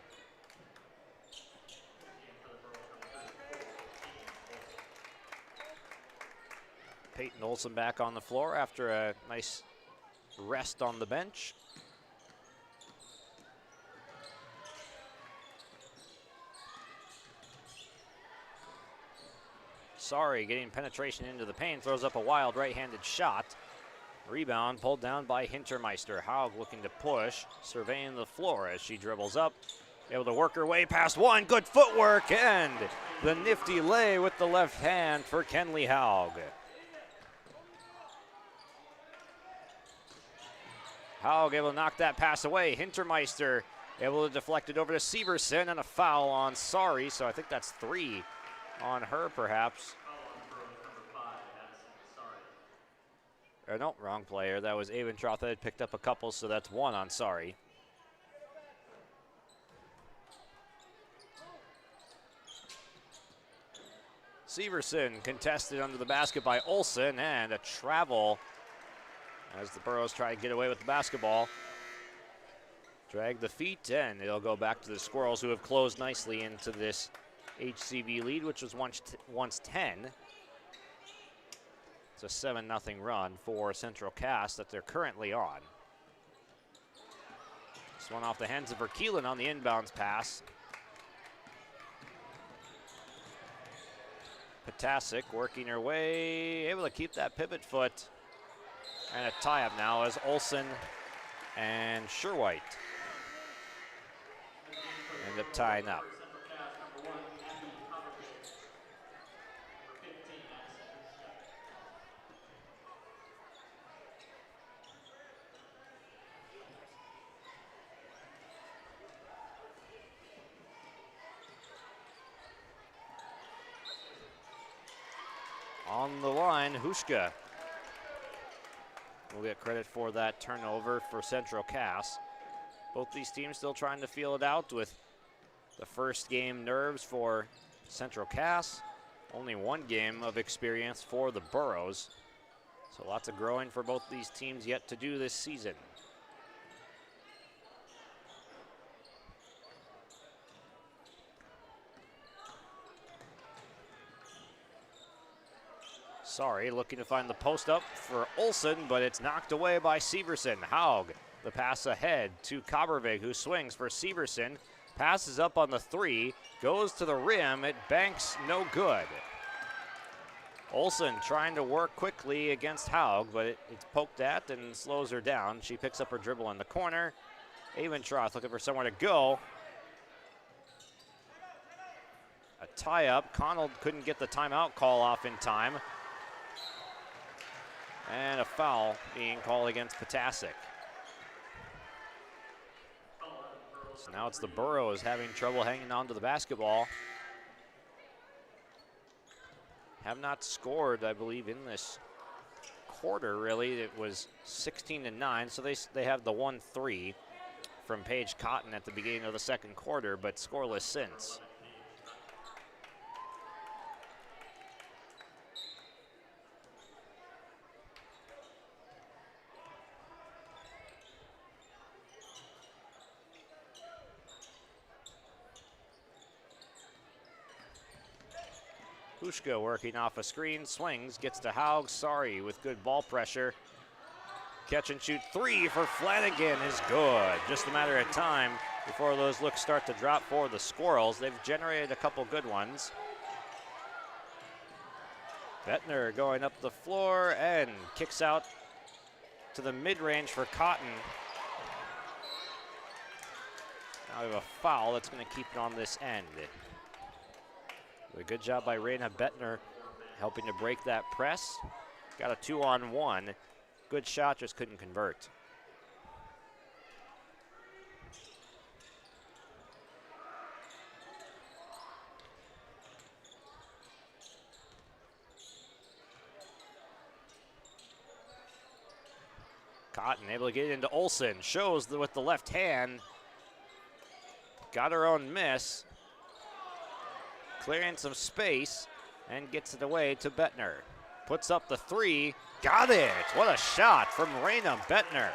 Peyton Olsen back on the floor after a nice rest on the bench. Sorry, getting penetration into the paint, throws up a wild right-handed shot. Rebound pulled down by Hintermeister. Haug looking to push, surveying the floor as she dribbles up. Able to work her way past one. Good footwork and the nifty lay with the left hand for Kenley Haug. Haug able to knock that pass away. Hintermeister able to deflect it over to Severson, and a foul on Sorry, so I think that's 3 on her perhaps. Or no, wrong player. That was Aventroth that had picked up a couple, so that's 1 on Sorry. Severson contested under the basket by Olsen, and a travel as the Burros try to get away with the basketball. Drag the feet, and it'll go back to the Squirrels, who have closed nicely into this HCB lead, which was once 10. It's a 7-0 run for Central Cass that they're currently on. This one off the hands of Verkeelen on the inbounds pass. Potasic working her way, able to keep that pivot foot. And a tie-up now as Olsen and Sherwhite end up tying up. On the line, Hushka will get credit for that turnover for Central Cass. Both these teams still trying to feel it out with the first game nerves for Central Cass. Only 1 game of experience for the Burros. So lots of growing for both these teams yet to do this season. Sorry, looking to find the post up for Olsen, but it's knocked away by Severson. Haug, the pass ahead to Kabervig, who swings for Severson. Passes up on the 3, goes to the rim, it banks no good. Olsen trying to work quickly against Haug, but it's poked at and slows her down. She picks up her dribble in the corner. Aventroth looking for somewhere to go. A tie-up. Connell couldn't get the timeout call off in time. And a foul being called against Potasic. So now it's the Burros having trouble hanging on to the basketball. Have not scored, I believe, in this quarter, really. It was 16-9, so they have the 1-3 from Paige Cotton at the beginning of the second quarter, but scoreless since. Hushka working off a screen, swings, gets to Haug. Sorry with good ball pressure. Catch and shoot 3 for Flanagan is good. Just a matter of time before those looks start to drop for the Squirrels. They've generated a couple good ones. Bettner going up the floor and kicks out to the mid-range for Cotton. Now we have a foul that's going to keep it on this end. A good job by Raina Bettner helping to break that press. Got a 2-on-1. Good shot, just couldn't convert. Cotton able to get into Olsen. Shows with the left hand. Got her own miss. Clearing some space and gets it away to Bettner. Puts up the 3. Got it. What a shot from Raina Bettner.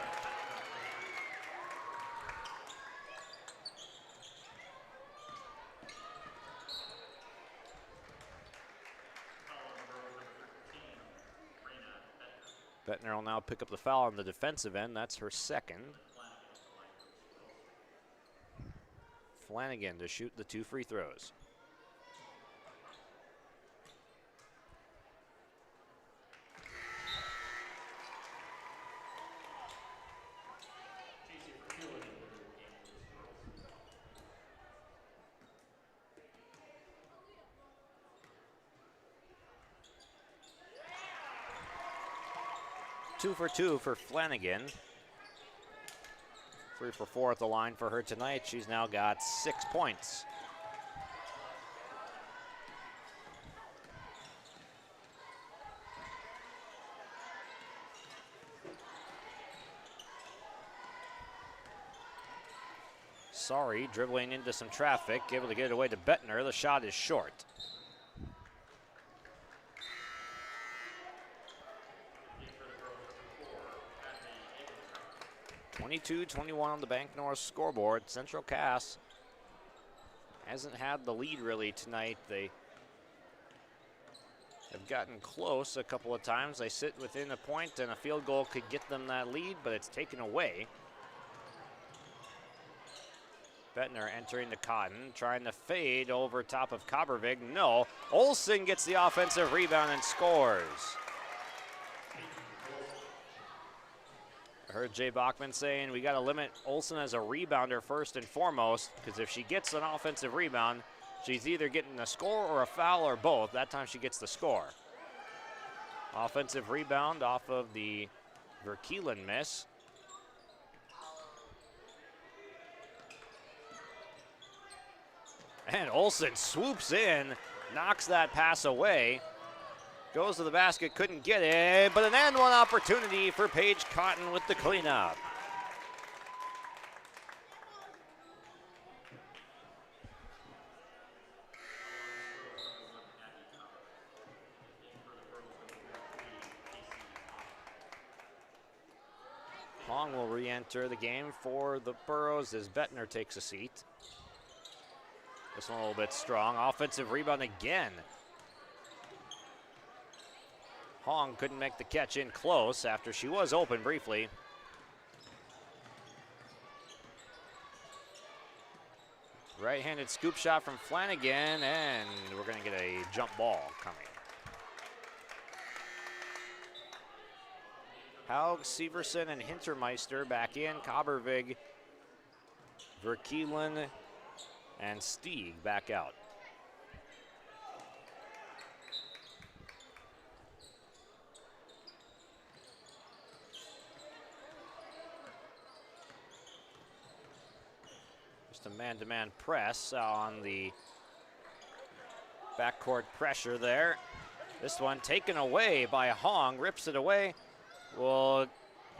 Bettner will now pick up the foul on the defensive end. That's her second. Flanagan to shoot the 2 free throws. Two for 2 for Flanagan. 3 for 4 at the line for her tonight. She's now got 6 points. Sorry, dribbling into some traffic, able to get it away to Bettner. The shot is short. 22-21 on the Bank North scoreboard. Central Cass hasn't had the lead really tonight. They have gotten close a couple of times. They sit within a point, and a field goal could get them that lead, but it's taken away. Bettner entering the Cotton, trying to fade over top of Coppervig. No, Olsen gets the offensive rebound and scores. I heard Jay Bachman saying we got to limit Olsen as a rebounder first and foremost, because if she gets an offensive rebound, she's either getting a score or a foul or both. That time she gets the score. Offensive rebound off of the Verkeelen miss. And Olsen swoops in, knocks that pass away. Goes to the basket, couldn't get it, but an and one opportunity for Paige Cotton with the cleanup. Hong will re-enter the game for the Burros as Bettner takes a seat. This one a little bit strong. Offensive rebound again. Hong couldn't make the catch in close after she was open briefly. Right-handed scoop shot from Flanagan, and we're going to get a jump ball coming. Haug, Severson, and Hintermeister back in. Coppervig, Verkeelen, and Stieg back out. Just a man-to-man press on the backcourt pressure there. This one taken away by Hong, rips it away. Will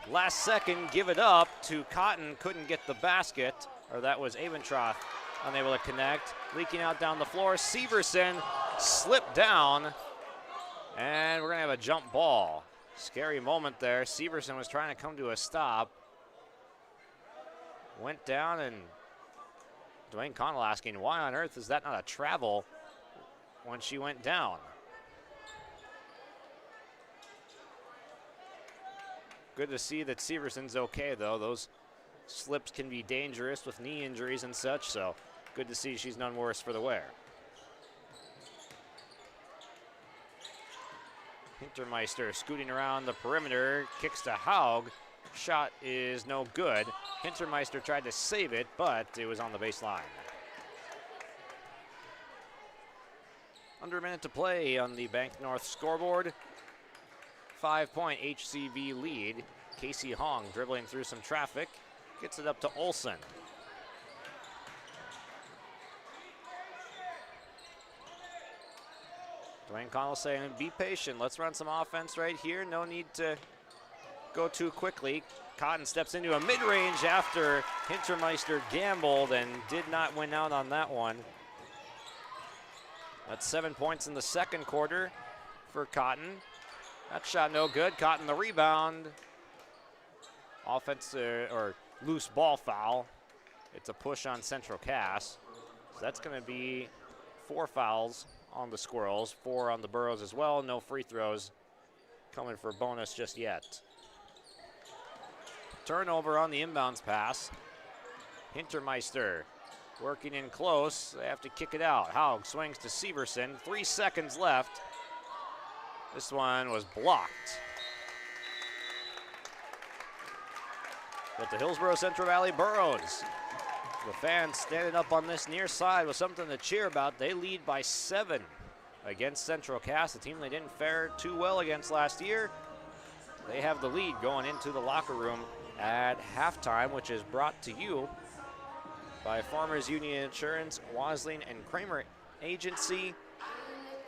last second give it up to Cotton, couldn't get the basket, or that was Aventroth unable to connect. Leaking out down the floor, Severson slipped down, and we're gonna have a jump ball. Scary moment there. Severson was trying to come to a stop. Went down, and Dwayne Connell asking, why on earth is that not a travel when she went down? Good to see that Severson's okay, though. Those slips can be dangerous with knee injuries and such, so good to see she's none worse for the wear. Hintermeister scooting around the perimeter, kicks to Haug. Shot is no good. Hintermeister tried to save it, but it was on the baseline. Under a minute to play on the Bank North scoreboard. 5-point HCV lead. Casey Hong dribbling through some traffic. Gets it up to Olsen. Dwayne Connell saying, be patient. Let's run some offense right here. No need to go too quickly. Cotton steps into a mid-range after Hintermeister gambled and did not win out on that one. That's 7 points in the second quarter for Cotton. That shot no good. Cotton the rebound. Offensive or loose ball foul. It's a push on Central Cass. So that's going to be 4 fouls on the Squirrels, 4 on the Burros as well. No free throws coming for bonus just yet. Turnover on the inbounds pass. Hintermeister working in close. They have to kick it out. Haug swings to Severson. 3 seconds left. This one was blocked. But the Hillsboro Central Valley Burros, the fans standing up on this near side with something to cheer about. They lead by 7 against Central Cass, a team they didn't fare too well against last year. They have the lead going into the locker room at halftime, which is brought to you by Farmers Union Insurance, Wasling and Kramer Agency.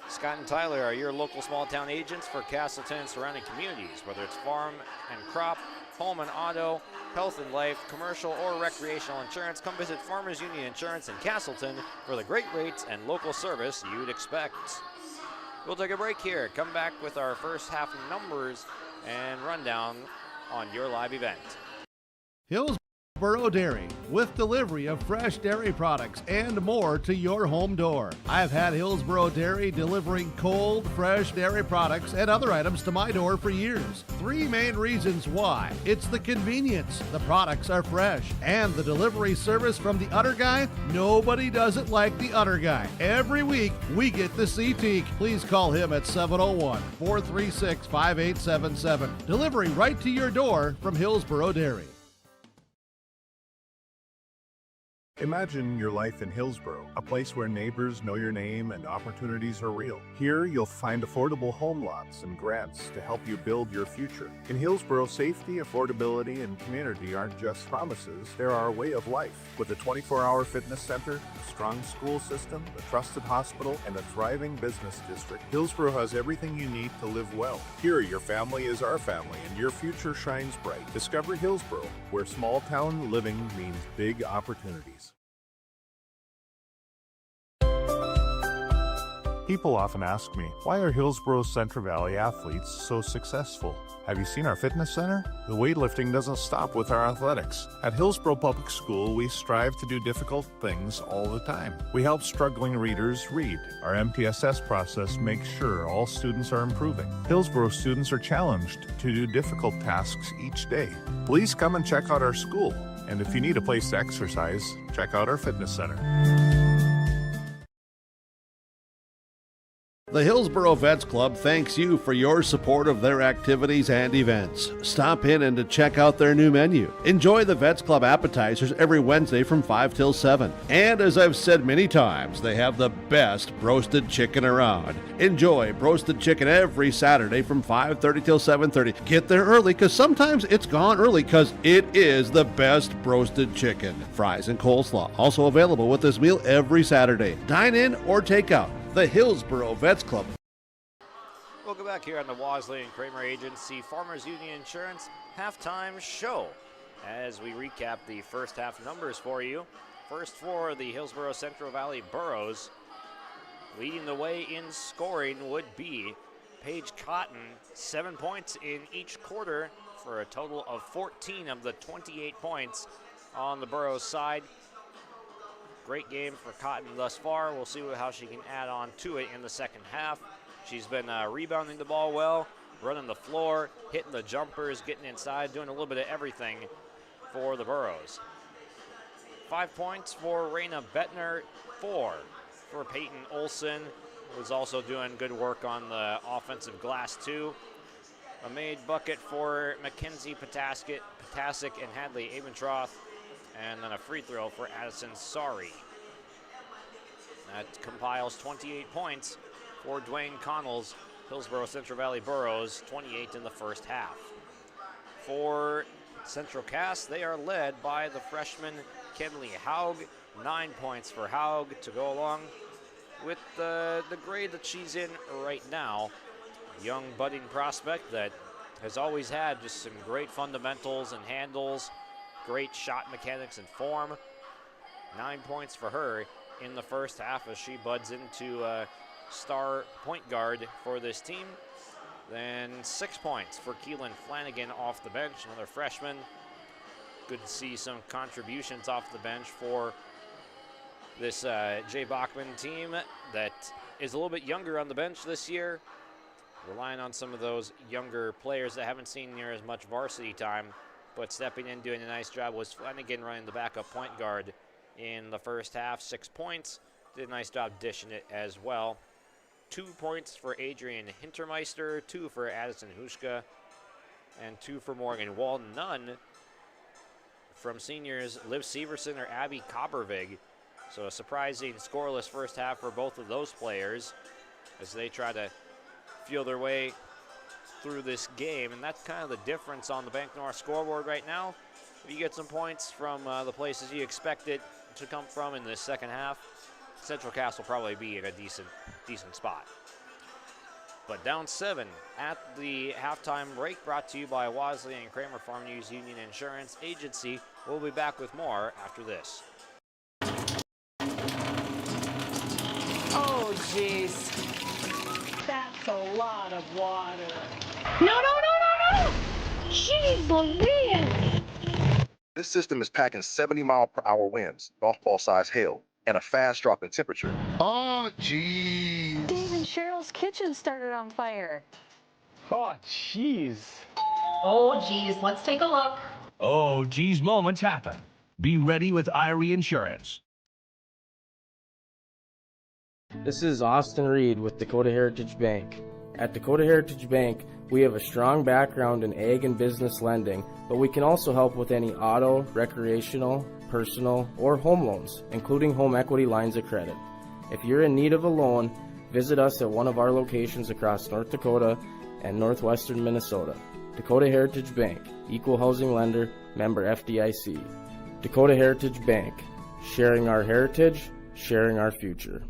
Scott and Tyler are your local small town agents for Castleton and surrounding communities, whether it's farm and crop, home and auto, health and life, commercial or recreational insurance. Come visit Farmers Union Insurance in Castleton for the great rates and local service you'd expect. We'll take a break here. Come back with our first half numbers and rundown on your live event. Hillsboro Dairy, with delivery of fresh dairy products and more to your home door. I've had Hillsboro Dairy delivering cold, fresh dairy products and other items to my door for years. 3 main reasons why. It's the convenience, the products are fresh, and the delivery service from the Udder Guy. Nobody does it like the Udder Guy. Every week, we get the CT. Please call him at 701-436-5877. Delivery right to your door from Hillsboro Dairy. Imagine your life in Hillsboro, a place where neighbors know your name and opportunities are real. Here, you'll find affordable home lots and grants to help you build your future. In Hillsboro, safety, affordability, and community aren't just promises, they're our way of life. With a 24-hour fitness center, a strong school system, a trusted hospital, and a thriving business district, Hillsboro has everything you need to live well. Here, your family is our family, and your future shines bright. Discover Hillsboro, where small-town living means big opportunities. People often ask me, why are Hillsboro Central Valley athletes so successful? Have you seen our fitness center? The weightlifting doesn't stop with our athletics. At Hillsboro Public School, we strive to do difficult things all the time. We help struggling readers read. Our MTSS process makes sure all students are improving. Hillsboro students are challenged to do difficult tasks each day. Please come and check out our school. And if you need a place to exercise, check out our fitness center. The Hillsboro Vets Club thanks you for your support of their activities and events. Stop in and to check out their new menu. Enjoy the Vets Club appetizers every Wednesday from 5 till 7. And as I've said many times, they have the best roasted chicken around. Enjoy roasted chicken every Saturday from 5:30 till 7:30. Get there early because sometimes it's gone early because it is the best roasted chicken. Fries and coleslaw also available with this meal every Saturday. Dine in or take out. The Hillsboro Vets Club. Welcome back here on the Wasley and Kramer Agency Farmers Union Insurance halftime show as we recap the first half numbers for you. First for the Hillsboro Central Valley Burros. Leading the way in scoring would be Paige Cotton, 7 points in each quarter for a total of 14 of the 28 points on the Burros side. Great game for Cotton thus far. We'll see how she can add on to it in the second half. She's been rebounding the ball well, running the floor, hitting the jumpers, getting inside, doing a little bit of everything for the Burros. 5 points for Raina Bettner, 4 for Peyton Olson, who's also doing good work on the offensive glass too. A made bucket for Mackenzie Potasic and Hadley Abentroth. And then a free throw for Addison Sari. That compiles 28 points for Dwayne Connell's Hillsboro Central Valley Burros, 28 in the first half. For Central Cass, they are led by the freshman Kenley Haug, 9 points for Haug to go along with the grade that she's in right now. Young budding prospect that has always had just some great fundamentals and handles. Great shot mechanics and form. 9 points for her in the first half as she buds into a star point guard for this team. Then 6 points for Keelan Flanagan off the bench, another freshman. Good to see some contributions off the bench for this Jay Bachman team that is a little bit younger on the bench this year. relying on some of those younger players that haven't seen near as much varsity time, but stepping in, doing a nice job was Flanagan running the backup point guard in the first half. 6 points, did a nice job dishing it as well. 2 points for Adrian Hintermeister, 2 for Addison Hushka, and 2 for Morgan Wall. None from seniors Liv Severson or Abby Coppervig. So a surprising scoreless first half for both of those players as they try to feel their way through this game. And that's kind of the difference on the Bank North scoreboard right now. If you get some points from the places you expect it to come from in the second half, Central Cass will probably be in a decent spot. But down 7 at the halftime break, brought to you by Wasley and Kramer Farm News Union Insurance Agency. We'll be back with more after this. Oh, jeez. That's a lot of water. No! Jeez Louise! This system is packing 70-mile-per-hour winds, golf ball size hail, and a fast drop in temperature. Oh, jeez. Dave and Cheryl's kitchen started on fire. Oh, jeez. Oh, jeez. Let's take a look. Oh, geez, moments happen. Be ready with Irie Insurance. This is Austin Reed with Dakota Heritage Bank. At Dakota Heritage Bank, we have a strong background in ag and business lending, but we can also help with any auto, recreational, personal, or home loans, including home equity lines of credit. If you're in need of a loan, visit us at one of our locations across North Dakota and northwestern Minnesota. Dakota Heritage Bank, equal housing lender, member FDIC. Dakota Heritage Bank, sharing our heritage, sharing our future.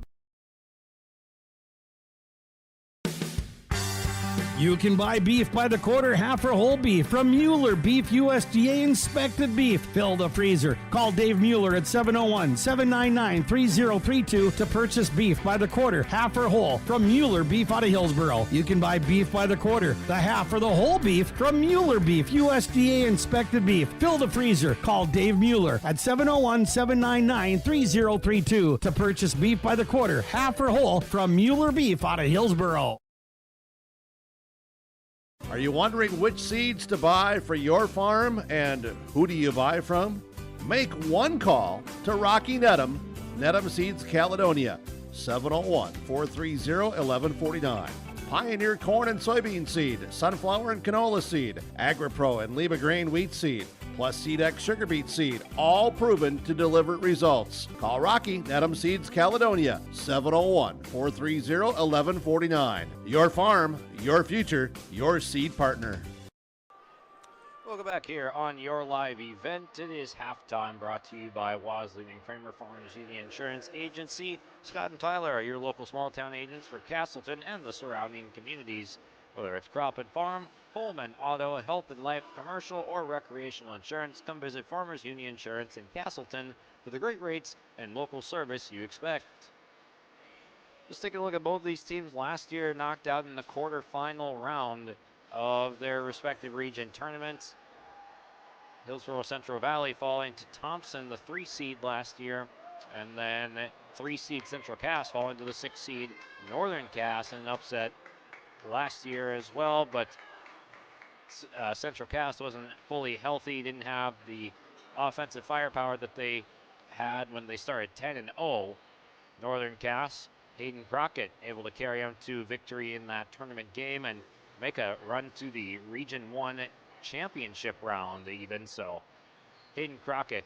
You can buy beef by the quarter, half or whole beef from Mueller Beef, USDA inspected beef. Fill the freezer. Call Dave Mueller at 701-799-3032 to purchase beef by the quarter, half or whole from Mueller Beef out of Hillsboro. You can buy beef by the quarter, the half or the whole beef from Mueller Beef, USDA inspected beef. Fill the freezer. Call Dave Mueller at 701-799-3032 to purchase beef by the quarter, half or whole from Mueller Beef out of Hillsboro. Are you wondering which seeds to buy for your farm and who do you buy from? Make one call to Rocky Nedham, Nedham Seeds Caledonia, 701-430-1149. Pioneer corn and soybean seed, sunflower and canola seed, AgriPro and Lima Grain wheat seed, plus SeedX sugar beet seed, all proven to deliver results. Call Rocky Nedham Seeds Caledonia, 701-430-1149. Your farm, your future, your seed partner. Welcome back here on your live event. It is halftime, brought to you by Wasley and Kramer Farmers Union Insurance Agency. Scott and Tyler are your local small town agents for Castleton and the surrounding communities. Whether it's crop and farm, home and auto, health and life, commercial or recreational insurance, come visit Farmers Union Insurance in Castleton for the great rates and local service you expect. Just take a look at both these teams last year, knocked out in the quarterfinal round of their respective region tournaments. Hillsboro Central Valley falling to Thompson, the 3 seed last year, and then 3 seed Central Cass falling to the 6 seed Northern Cass in an upset last year as well. But Central Cass wasn't fully healthy, didn't have the offensive firepower that they had when they started 10-0. Northern Cass, Hayden Crockett able to carry them to victory in that tournament game and make a run to the Region 1 championship round even. So Hayden Crockett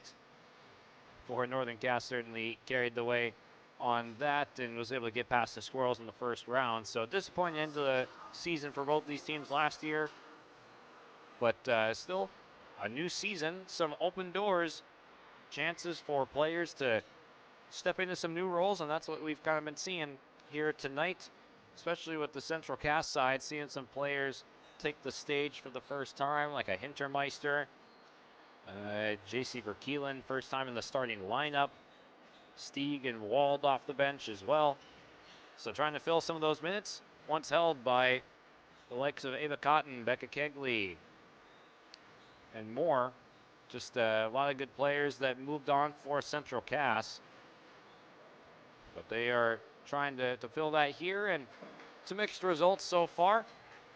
for Northern Cass certainly carried the way on that and was able to get past the Squirrels in the first round. So disappointing end of the season for both these teams last year, but still a new season, some open doors, chances for players to step into some new roles, and that's what we've kind of been seeing here tonight, especially with the Central Cass side, seeing some players take the stage for the first time, like a Hintermeister, J.C. Verkeelen, first time in the starting lineup, Stieg and Wald off the bench as well. So trying to fill some of those minutes, once held by the likes of Ava Cotton, Becca Kegley, and more. Just a lot of good players that moved on for Central Cass. But they are trying to fill that here, and Some mixed results so far.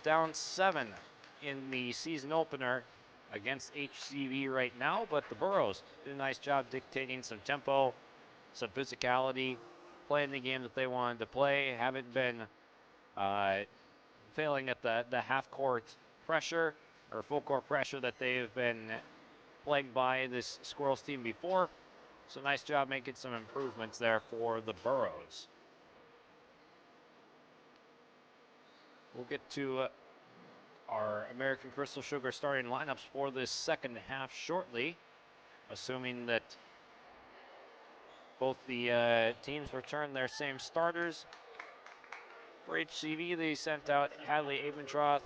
Down 7 in the season opener against HCV right now, but the Burros did a nice job dictating some tempo, some physicality, playing the game that they wanted to play. Haven't been failing at the half-court pressure or full-court pressure that they've been plagued by this Squirrels team before. So nice job making some improvements there for the Burros. We'll get to our American Crystal Sugar starting lineups for this second half shortly, assuming that both the teams return their same starters. For HCV, they sent out Hadley Abentroth,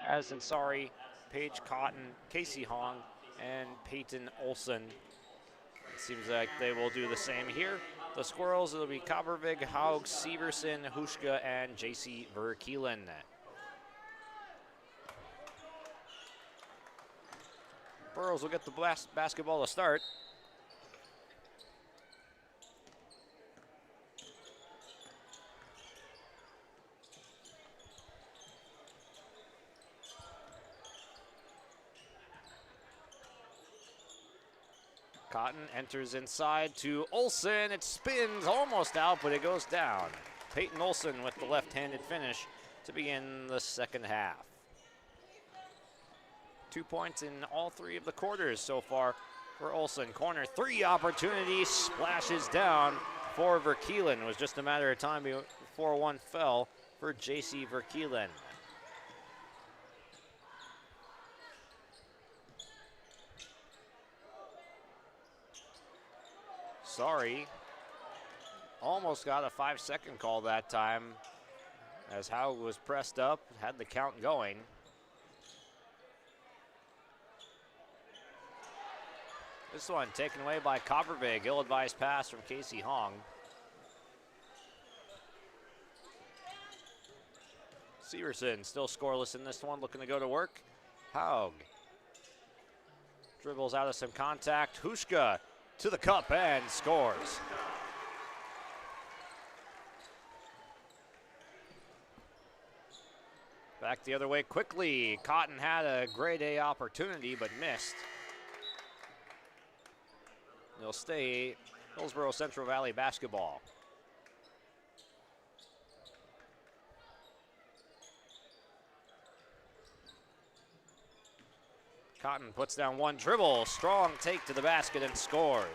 Addison Sari, Paige Cotton, Casey Hong, and Peyton Olson. It seems like they will do the same here. The Squirrels, it'll be Kabervig, Haug, Severson, Hushka, and JC Verkeelen. Burros will get the basketball to start. Cotton enters inside to Olsen. It spins almost out, but it goes down. Peyton Olsen with the left-handed finish to begin the second half. 2 points in all 3 of the quarters so far for Olsen. Corner 3 opportunity, splashes down for Verkeelen. It was just a matter of time before one fell for JC Verkeelen. Sorry, almost got a 5-second call that time as Haug was pressed up, had the count going. This one taken away by Coppervig. Ill-advised pass from Casey Hong. Severson still scoreless in this one, looking to go to work. Haug dribbles out of some contact. Hushka to the cup and scores. Back the other way quickly. Cotton had a grade A opportunity but missed. They'll stay Hillsboro Central Valley basketball. Cotton puts down one dribble, strong take to the basket and scores.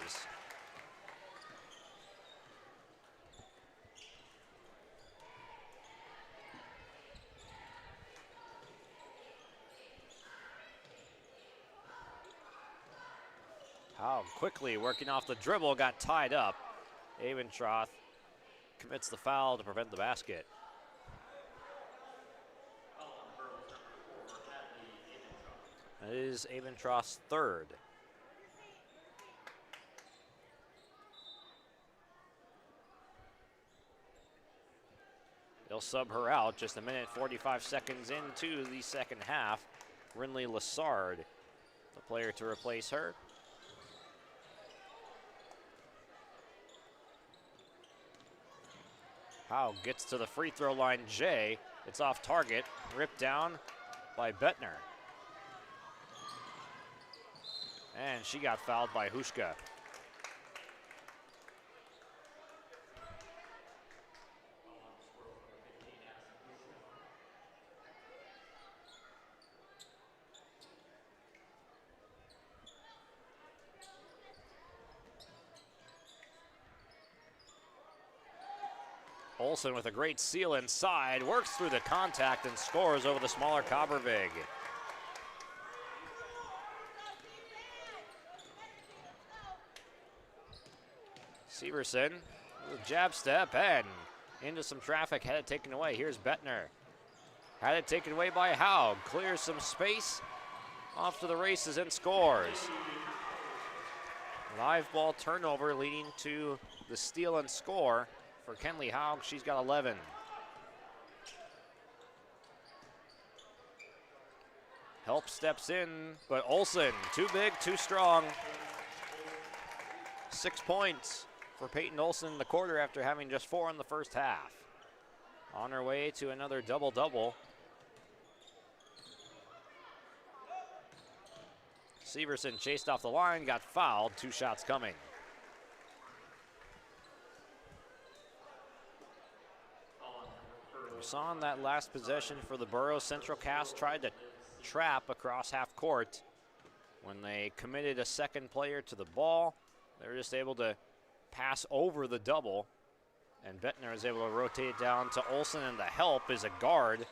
How quickly working off the dribble, got tied up. Abentroth commits the foul to prevent the basket. That is Abentroth's third. They'll sub her out just a minute, 45 seconds into the second half. Rinley Lassard, the player to replace her. Howe gets to the free throw line, Jay. It's off target, ripped down by Bettner. And she got fouled by Hushka. Olsen with a great seal inside, works through the contact and scores over the smaller Coppervig. Severson, jab step and into some traffic, had it taken away. Here's Bettner. Had it taken away by Haug, clears some space, off to the races and scores. Live ball turnover leading to the steal and score for Kenley Haug. She's got 11. Help steps in, but Olsen, too big, too strong. 6 points for Peyton Olsen in the quarter after having just 4 in the first half. on her way to another double-double. Severson chased off the line, got fouled, 2 shots coming. We saw on that last possession for the Burros, Central Cass tried to trap across half court. When they committed a second player to the ball, they were just able to pass over the double, and Bettner is able to rotate down to Olsen, and the help is a guard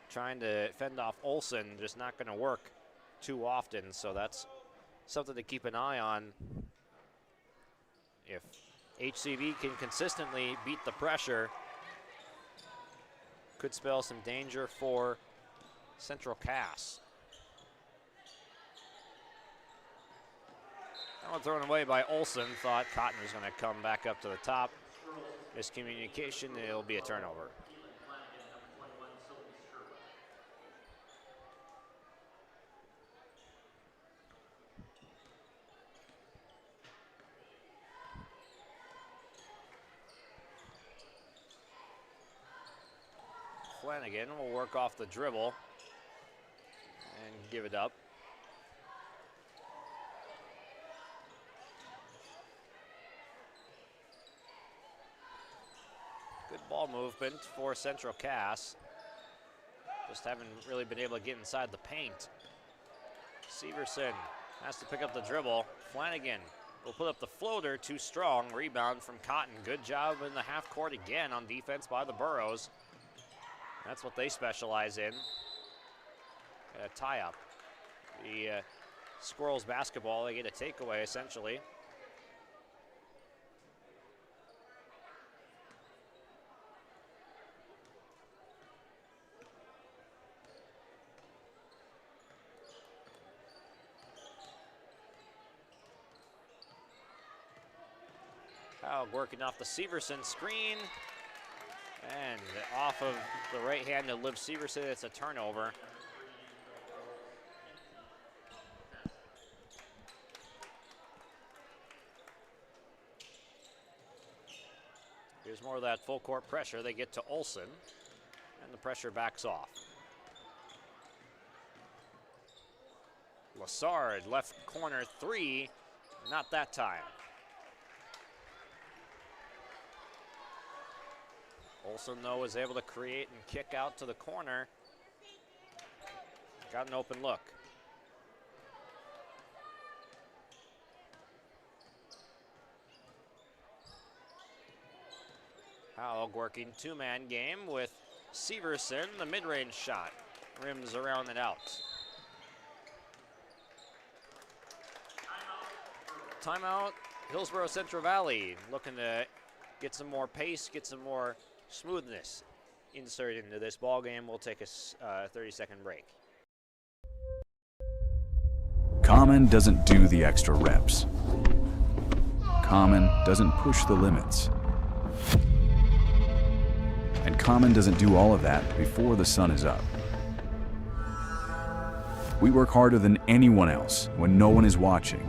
trying to fend off Olsen, just not going to work too often, so that's something to keep an eye on. If HCV can consistently beat the pressure, could spell some danger for Central Cass. That one thrown away by Olsen. Thought Cotton was going to come back up to the top. Miscommunication, it'll be a turnover. Flanagan will work off the dribble and give it up. Good ball movement for Central Cass. Just haven't really been able to get inside the paint. Severson has to pick up the dribble. Flanagan will put up the floater, too strong. Rebound from Cotton. Good job in the half court again on defense by the Burros. That's what they specialize in. A tie-up. The Squirrels basketball, they get a takeaway essentially. Haug working off the Severson screen. And off of the right hand of Liv Severson, it's a turnover. Here's more of that full court pressure. They get to Olsen, and the pressure backs off. Lassard, left corner 3, not that time. Olsen, though, was able to create and kick out to the corner. Got an open look. Haug working 2-man game with Severson. The mid-range shot rims around and out. Timeout, Hillsboro Central Valley looking to get some more pace, get some more smoothness inserted into this ball game. We'll take a 30-second break. Common doesn't do the extra reps. Common doesn't push the limits. And Common doesn't do all of that before the sun is up. We work harder than anyone else when no one is watching,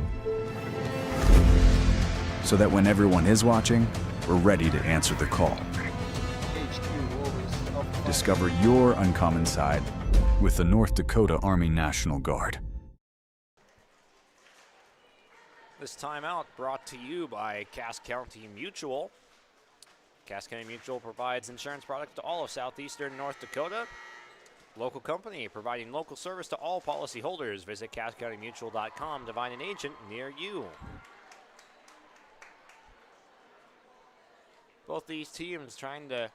so that when everyone is watching, we're ready to answer the call. Discover your uncommon side with the North Dakota Army National Guard. This timeout brought to you by Cass County Mutual. Cass County Mutual provides insurance products to all of southeastern North Dakota. Local company providing local service to all policyholders. Visit CassCountyMutual.com to find an agent near you. Both these teams trying to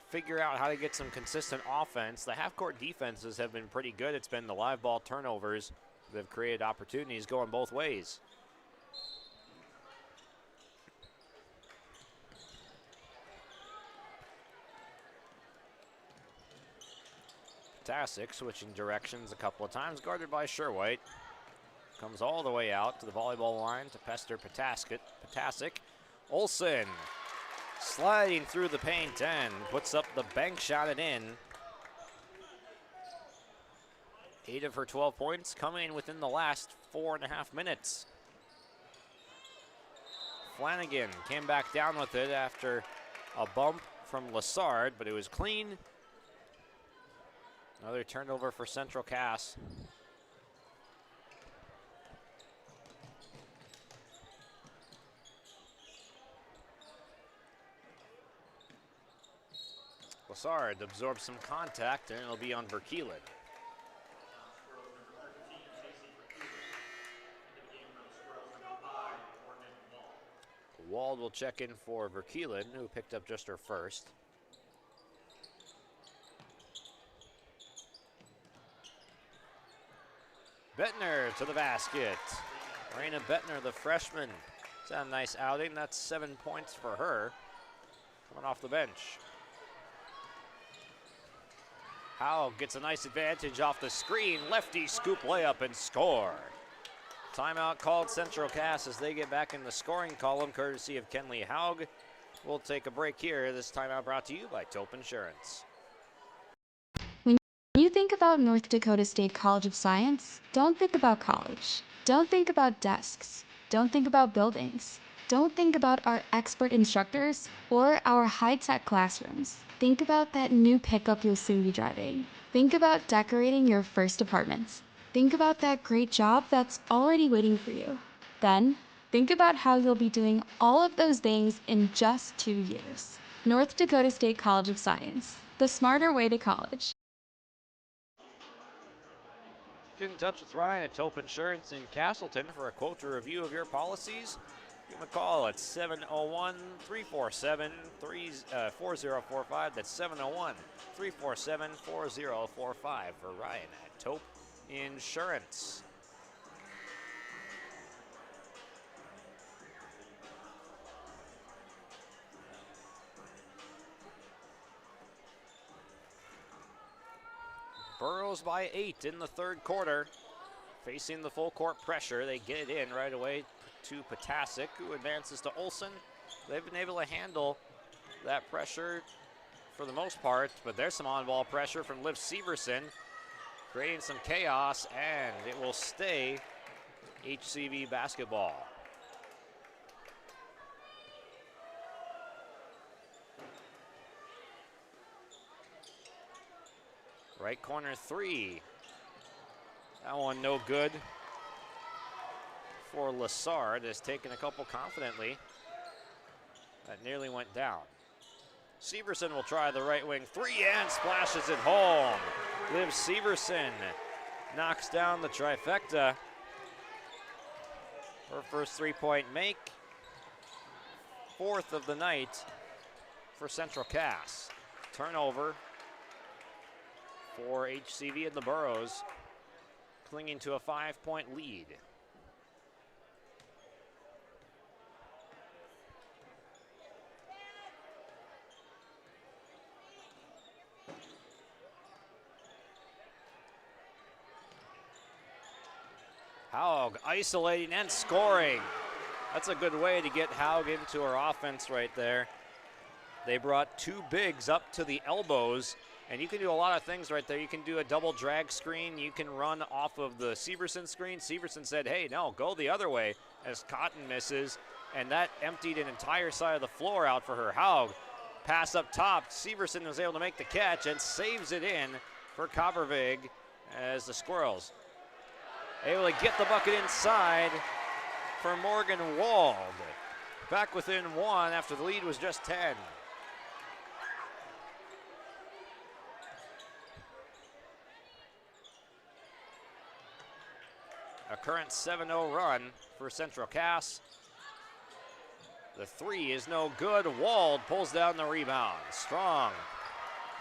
figure out how to get some consistent offense. The half-court defenses have been pretty good. It's been the live ball turnovers that have created opportunities going both ways. Potasic switching directions a couple of times, guarded by Sherwhite. Comes all the way out to the volleyball line to pester Potasic. Olsen sliding through the paint and puts up the bank shot and in. 8 of her 12 points coming within the last 4.5 minutes. Flanagan came back down with it after a bump from Lassard, but it was clean. Another turnover for Central Cass. Lassard absorbs some contact, and it'll be on Verkeelen. Wald will check in for Verkeelen, who picked up just her first. Bettner to the basket. Raina Bettner, the freshman. It's a nice outing. That's 7 points for her. Coming off the bench. Howe gets a nice advantage off the screen. Lefty scoop layup and score. Timeout called Central Cass as they get back in the scoring column, courtesy of Kenley Haug. We'll take a break here. This timeout brought to you by Tope Insurance. When you think about North Dakota State College of Science, don't think about college. Don't think about desks. Don't think about buildings. Don't think about our expert instructors or our high-tech classrooms. Think about that new pickup you'll soon be driving. Think about decorating your first apartments. Think about that great job that's already waiting for you. Then, think about how you'll be doing all of those things in just 2 years. North Dakota State College of Science, the smarter way to college. Get in touch with Ryan at Tope Insurance in Castleton for a quote or review of your policies. Give them a call at 701-347-4045. That's 701-347-4045 for Ryan at Tope Insurance. Burrows by 8 in the third quarter. Facing the full court pressure, they get it in right away to Potasic, who advances to Olsen. They've been able to handle that pressure for the most part, but there's some on-ball pressure from Liv Severson, creating some chaos, and it will stay HCV basketball. Right corner three. That one no good for Lassard. Has taken a couple confidently. That nearly went down. Severson will try the right wing three and splashes it home. Liv Severson knocks down the trifecta. Her first three-point make. Fourth of the night for Central Cass. Turnover for HCV and the Burrows, clinging to a 5-point lead. Haug isolating and scoring. That's a good way to get Haug into her offense right there. They brought two bigs up to the elbows, and you can do a lot of things right there. You can do a double drag screen. You can run off of the Severson screen. Severson said, hey, no, go the other way, as Cotton misses, and that emptied an entire side of the floor out for her. Haug, pass up top. Severson was able to make the catch and saves it in for Coppervig as the Squirrels able to get the bucket inside for Morgan Wald. Back within one after the lead was just 10. A current 7-0 run for Central Cass. The three is no good. Wald pulls down the rebound. Strong.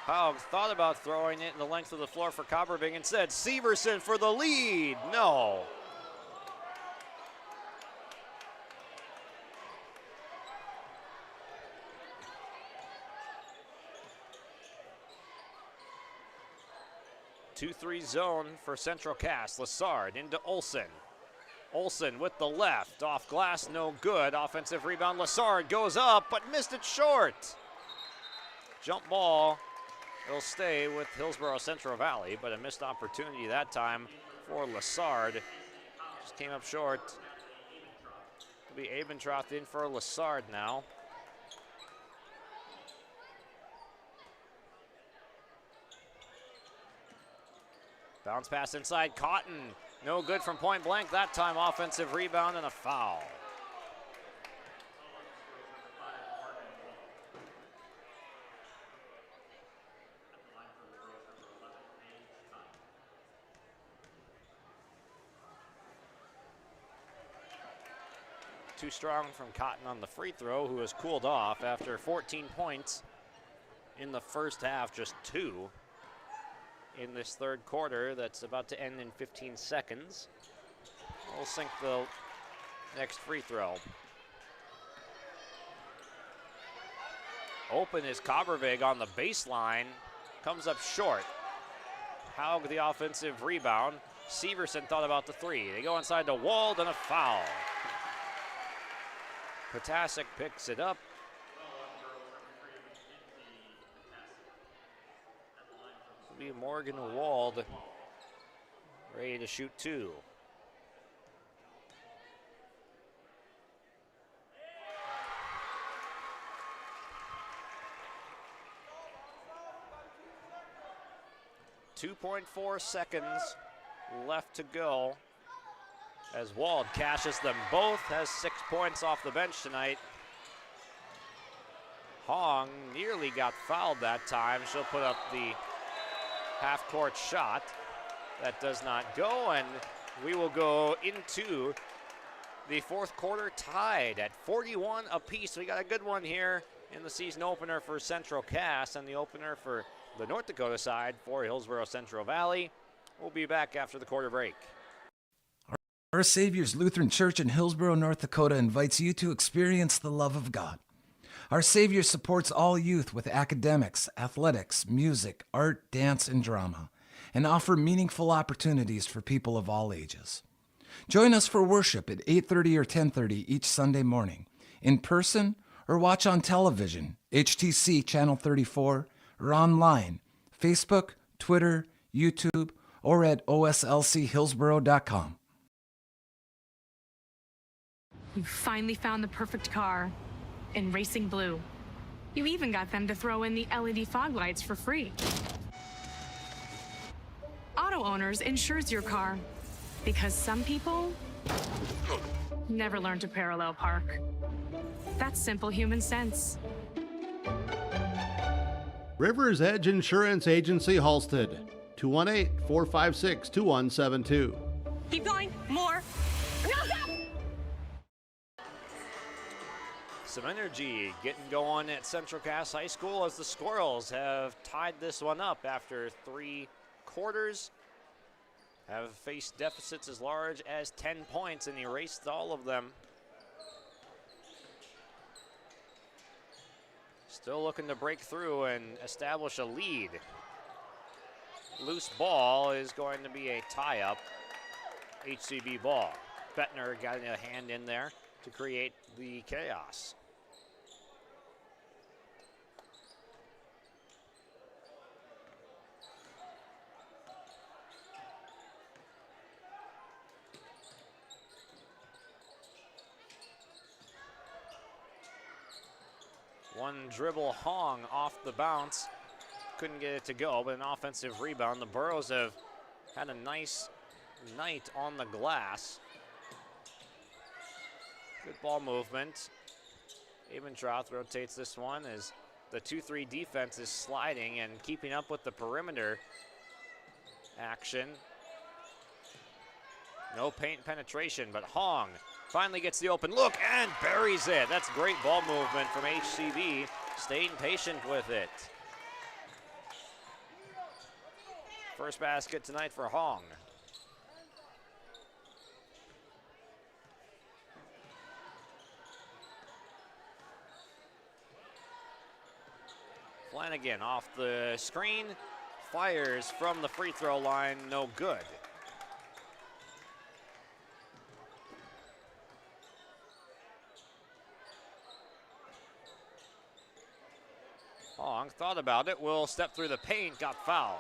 Haug thought about throwing it in the length of the floor for Coppervig and said, Severson for the lead. No. Two-three zone for Central Cass. Lassard into Olsen. Olsen with the left. Off glass, no good. Offensive rebound. Lassard goes up, but missed it short. Jump ball. It'll stay with Hillsboro Central Valley, but a missed opportunity that time for Lassard. Just came up short. It'll be Abentroth in for Lassard now. Bounce pass inside, Cotton. No good from point blank that time. Offensive rebound and a foul. Too strong from Cotton on the free throw, who has cooled off after 14 points in the first half, just 2 in this third quarter that's about to end in 15 seconds. We'll sink the next free throw. Open is Coppervig on the baseline, comes up short. Haug the offensive rebound. Severson thought about the three. They go inside to Wald and a foul. Potasic picks it up. It'll be Morgan Wald ready to shoot 2. .4 seconds left to go as Wald cashes them both, has 6 points off the bench tonight. Hong nearly got fouled that time. She'll put up the half-court shot. That does not go, and we will go into the fourth quarter tied at 41 apiece. We got a good one here in the season opener for Central Cass and the opener for the North Dakota side for Hillsboro Central Valley. We'll be back after the quarter break. Our Savior's Lutheran Church in Hillsboro, North Dakota invites you to experience the love of God. Our Savior supports all youth with academics, athletics, music, art, dance, and drama, and offer meaningful opportunities for people of all ages. Join us for worship at 8:30 or 10:30 each Sunday morning, in person or watch on television, HTC Channel 34, or online, Facebook, Twitter, YouTube, or at oslchillsboro.com. You finally found the perfect car in racing blue. You even got them to throw in the LED fog lights for free. Auto Owners insures your car because some people never learn to parallel park. That's simple human sense. River's Edge Insurance Agency, Halsted, 218-456-2172. Keep going, more. Some energy getting going at Central Cass High School as the Squirrels have tied this one up after 3 quarters. Have faced deficits as large as 10 points and erased all of them. Still looking to break through and establish a lead. Loose ball is going to be a tie-up. HCB ball. Bettner got a hand in there to create the chaos. One dribble Hong off the bounce. Couldn't get it to go, but an offensive rebound. The Burros have had a nice night on the glass. Good ball movement. Abentroth rotates this one as the 2-3 defense is sliding and keeping up with the perimeter action. No paint penetration, but Hong finally gets the open look and buries it. That's great ball movement from HCB, staying patient with it. First basket tonight for Hong. Flanagan off the screen, fires from the free throw line, no good. Hong thought about it, will step through the paint, got fouled.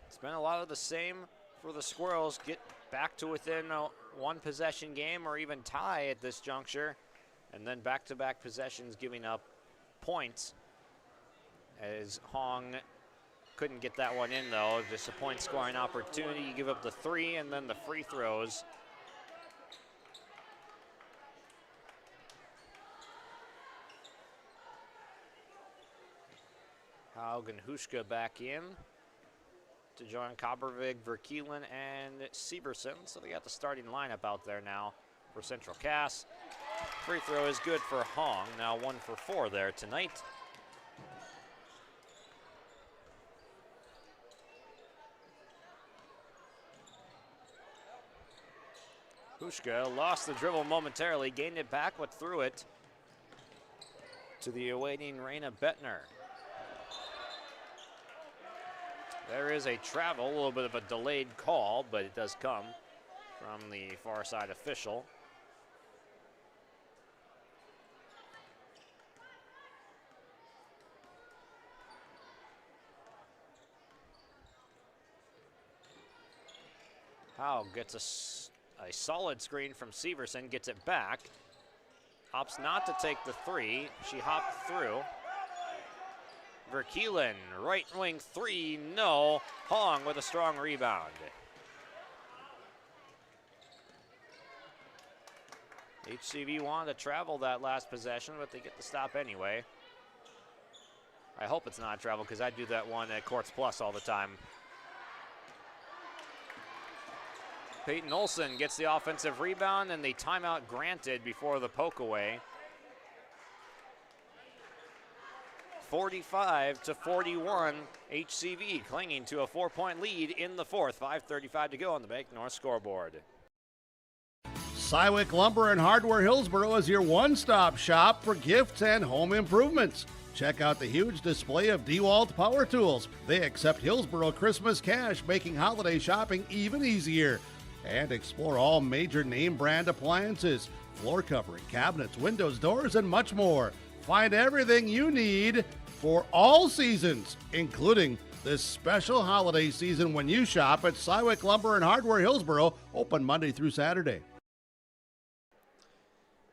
It's been a lot of the same for the Squirrels. Get back to within a one possession game or even tie at this juncture And then back-to-back possessions giving up points as Hong couldn't get that one in, though. Just a point scoring opportunity. You give up the 3 and then the free throws. Haug and Hushka back in to join Kobervig, Verkeelen, and Severson. So they got the starting lineup out there now for Central Cass. Free throw is good for Hong. Now 1 for 4 there tonight. Hushka lost the dribble momentarily, gained it back, but threw it to the awaiting Raina Bettner. There is a travel, a little bit of a delayed call, but it does come from the far side official. Howe gets a solid screen from Severson, gets it back. Opts not to take the 3. She hopped through. Verkeelen, right wing 3, no. Hong with a strong rebound. HCV wanted to travel that last possession, but they get the stop anyway. I hope it's not a travel because I do that one at Courts Plus all the time. Peyton Olson gets the offensive rebound and the timeout granted before the poke away. 45-41, HCV clinging to a 4-point lead in the fourth. 5:35 to go on the Bank North scoreboard. Cywick Lumber and Hardware Hillsboro is your one-stop shop for gifts and home improvements. Check out the huge display of DeWalt power tools. They accept Hillsboro Christmas cash, making holiday shopping even easier. And explore all major name brand appliances, floor covering, cabinets, windows, doors, and much more. Find everything you need for all seasons, including this special holiday season when you shop at Cywick Lumber and Hardware Hillsboro, open Monday through Saturday.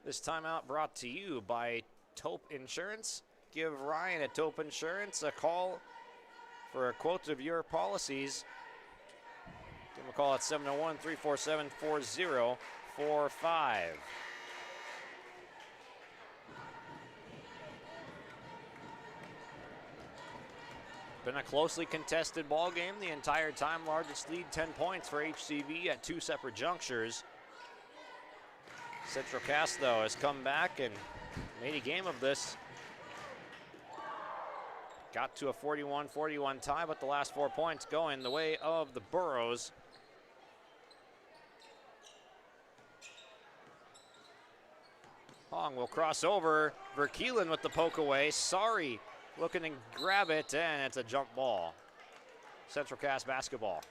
This timeout brought to you by Taupe Insurance. Give Ryan at Taupe Insurance a call for a quote of your policies. Give him a call at 701-347-4045. Been a closely contested ball game the entire time. Largest lead, 10 points for HCV at 2 separate junctures. Central Cass, though, has come back and made a game of this. Got to a 41-41 tie, but the last 4 points going the way of the Burros. Hong will cross over. Verkeelen with the poke away. Sorry, looking to grab it, and it's a jump ball. Central Cass basketball.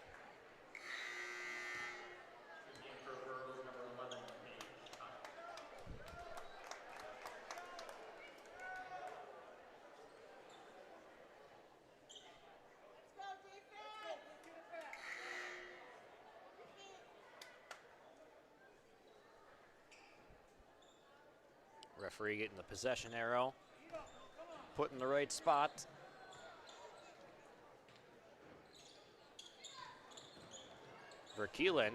Referee getting the possession arrow, put in the right spot. Verkeelen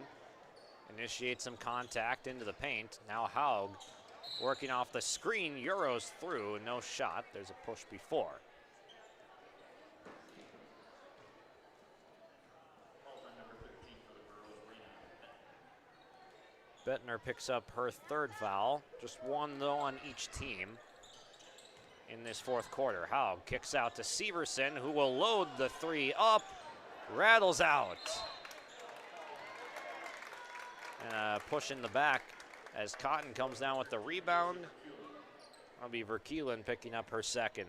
initiates some contact into the paint. Now Haug working off the screen, Euros through, no shot. There's a push before. Bettner picks up her 3rd foul. Just 1, though, on each team in this 4th quarter. Haug kicks out to Severson, who will load the 3 up. Rattles out. And a push in the back as Cotton comes down with the rebound. That'll be Verkeelen picking up her 2nd.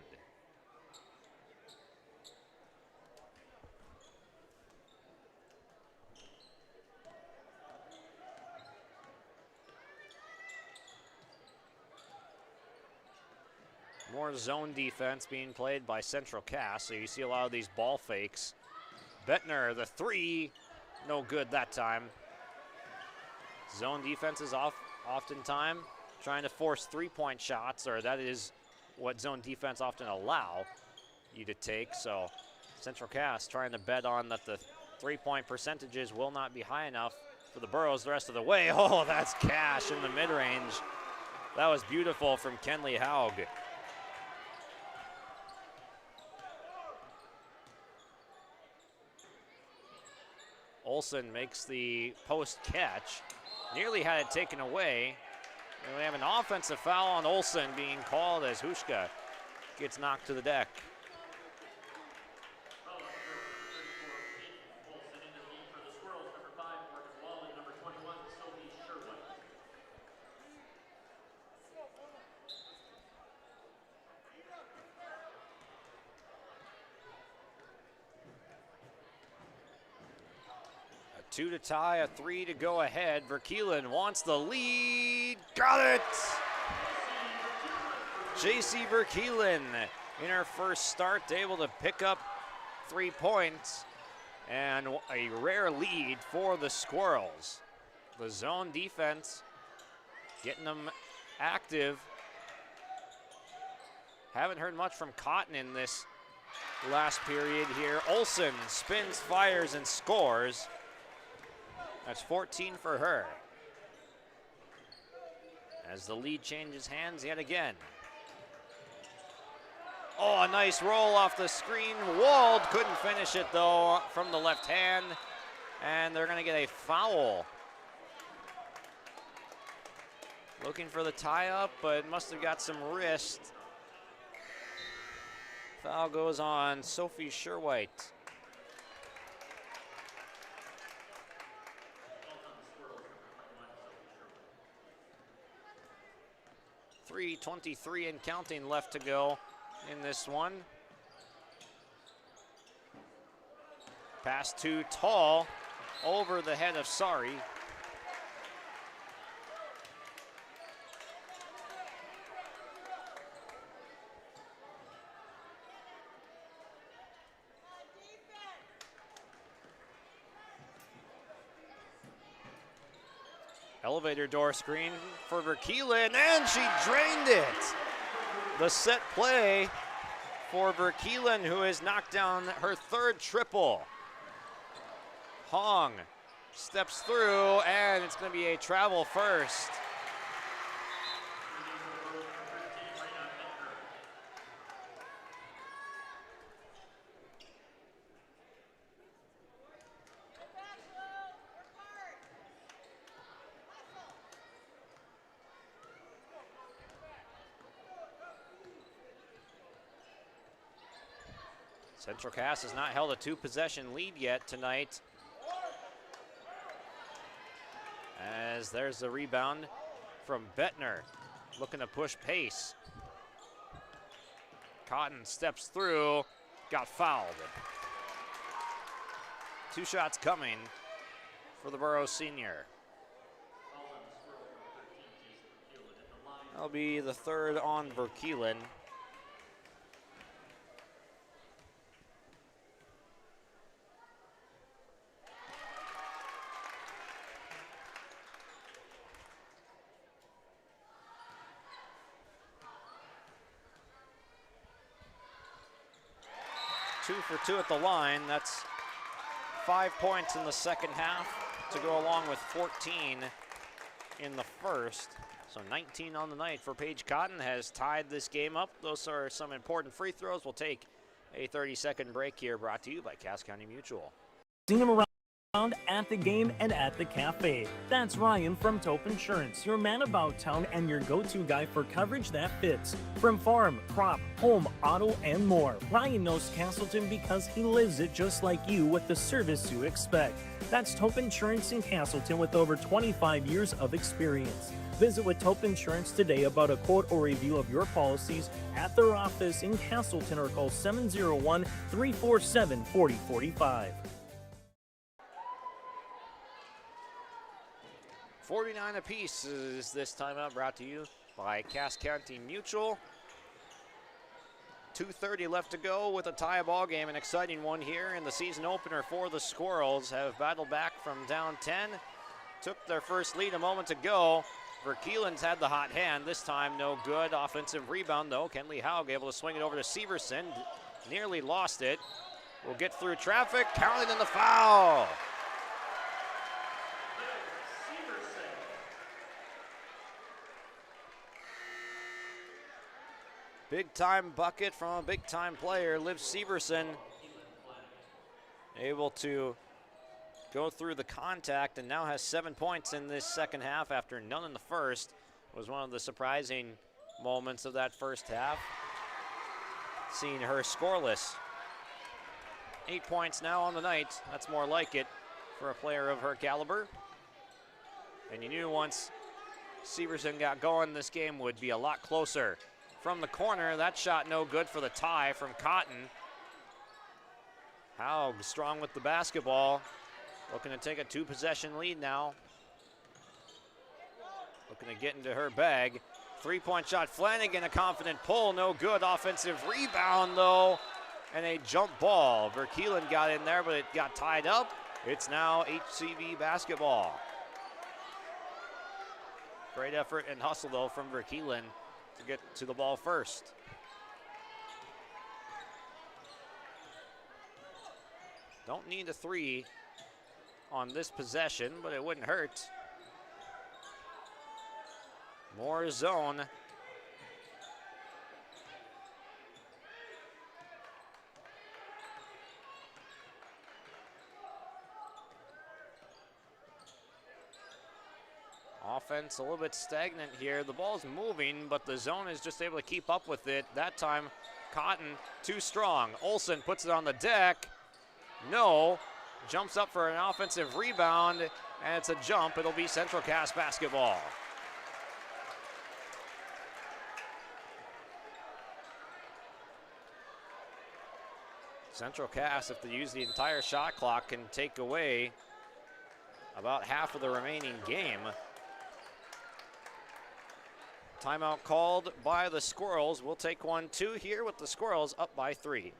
More zone defense being played by Central Cass, so you see a lot of these ball fakes. Bettner, the 3, no good that time. Zone defense is off oftentimes trying to force three-point shots, or that is what zone defense often allow you to take. So Central Cass trying to bet on that the three-point percentages will not be high enough for the Burros the rest of the way. Oh, that's cash in the mid-range. That was beautiful from Kenley Haug. Olsen makes the post catch. Nearly had it taken away. And we have an offensive foul on Olsen being called as Hushka gets knocked to the deck. A 2 to tie, a 3 to go ahead. Verkeelen wants the lead. Got it! JC Verkeelen in her first start, able to pick up 3 points and a rare lead for the Squirrels. The zone defense getting them active. Haven't heard much from Cotton in this last period here. Olsen spins, fires, and scores. That's 14 for her. As the lead changes hands yet again. Oh, a nice roll off the screen. Wald couldn't finish it though from the left hand. And they're gonna get a foul. Looking for the tie up, but must have got some wrist. Foul goes on Sophie Sherwhite. .323 and counting left to go in this one. Pass to Tall over the head of Sari. Elevator door screen for Verkeelen, and she drained it. The set play for Verkeelen, who has knocked down her third triple. Hong steps through, and it's going to be a travel first. Central Cass has not held a 2-possession lead yet tonight. As there's the rebound from Bettner, looking to push pace. Cotton steps through, got fouled. 2 shots coming for the Burros senior. That'll be the third on Verkeelen. Two for 2 at the line. That's 5 points in the second half to go along with 14 in the first. So 19 on the night for Paige Cotton, has tied this game up. Those are some important free throws. We'll take a 30-second break here, brought to you by Cass County Mutual. Seen him around at the game and at the cafe. That's Ryan from Tope Insurance, your man about town and your go-to guy for coverage that fits. From farm, crop, home, auto, and more. Ryan knows Castleton because he lives it just like you with the service you expect. That's Tope Insurance in Castleton with over 25 years of experience. Visit with Tope Insurance today about a quote or review of your policies at their office in Castleton or call 701-347-4045. 49 apiece is this timeout, brought to you by Cass County Mutual. 2:30 left to go with a tie ball game, an exciting one here in the season opener for the Squirrels. Have battled back from down 10, took their first lead a moment ago, Verkeelen's had the hot hand. This time, no good. Offensive rebound, though. Kenley Haug able to swing it over to Severson. Nearly lost it. Will get through traffic. Counting in the foul. Big time bucket from a big time player. Liv Severson able to go through the contact and now has 7 points in this second half after none in the first. Was one of the surprising moments of that first half. Seeing her scoreless. 8 points now on the night. That's more like it for a player of her caliber. And you knew once Severson got going, this game would be a lot closer. From the corner, that shot no good for the tie from Cotton. Haug strong with the basketball. Looking to take a 2-possession lead now. Looking to get into her bag. 3-point shot, Flanagan, a confident pull, no good. Offensive rebound, though, and a jump ball. Verkeelen got in there, but it got tied up. It's now HCV basketball. Great effort and hustle, though, from Verkeelen to get to the ball first. Don't need a 3 on this possession, but it wouldn't hurt. More zone. Offense a little bit stagnant here. The ball's moving, but the zone is just able to keep up with it. That time, Cotton too strong. Olsen puts it on the deck. No. Jumps up for an offensive rebound, and it's a jump. It'll be Central Cass basketball. Central Cass, if they use the entire shot clock, can take away about half of the remaining game. Timeout called by the Squirrels. We'll take 1-2 here with the Squirrels up by 3.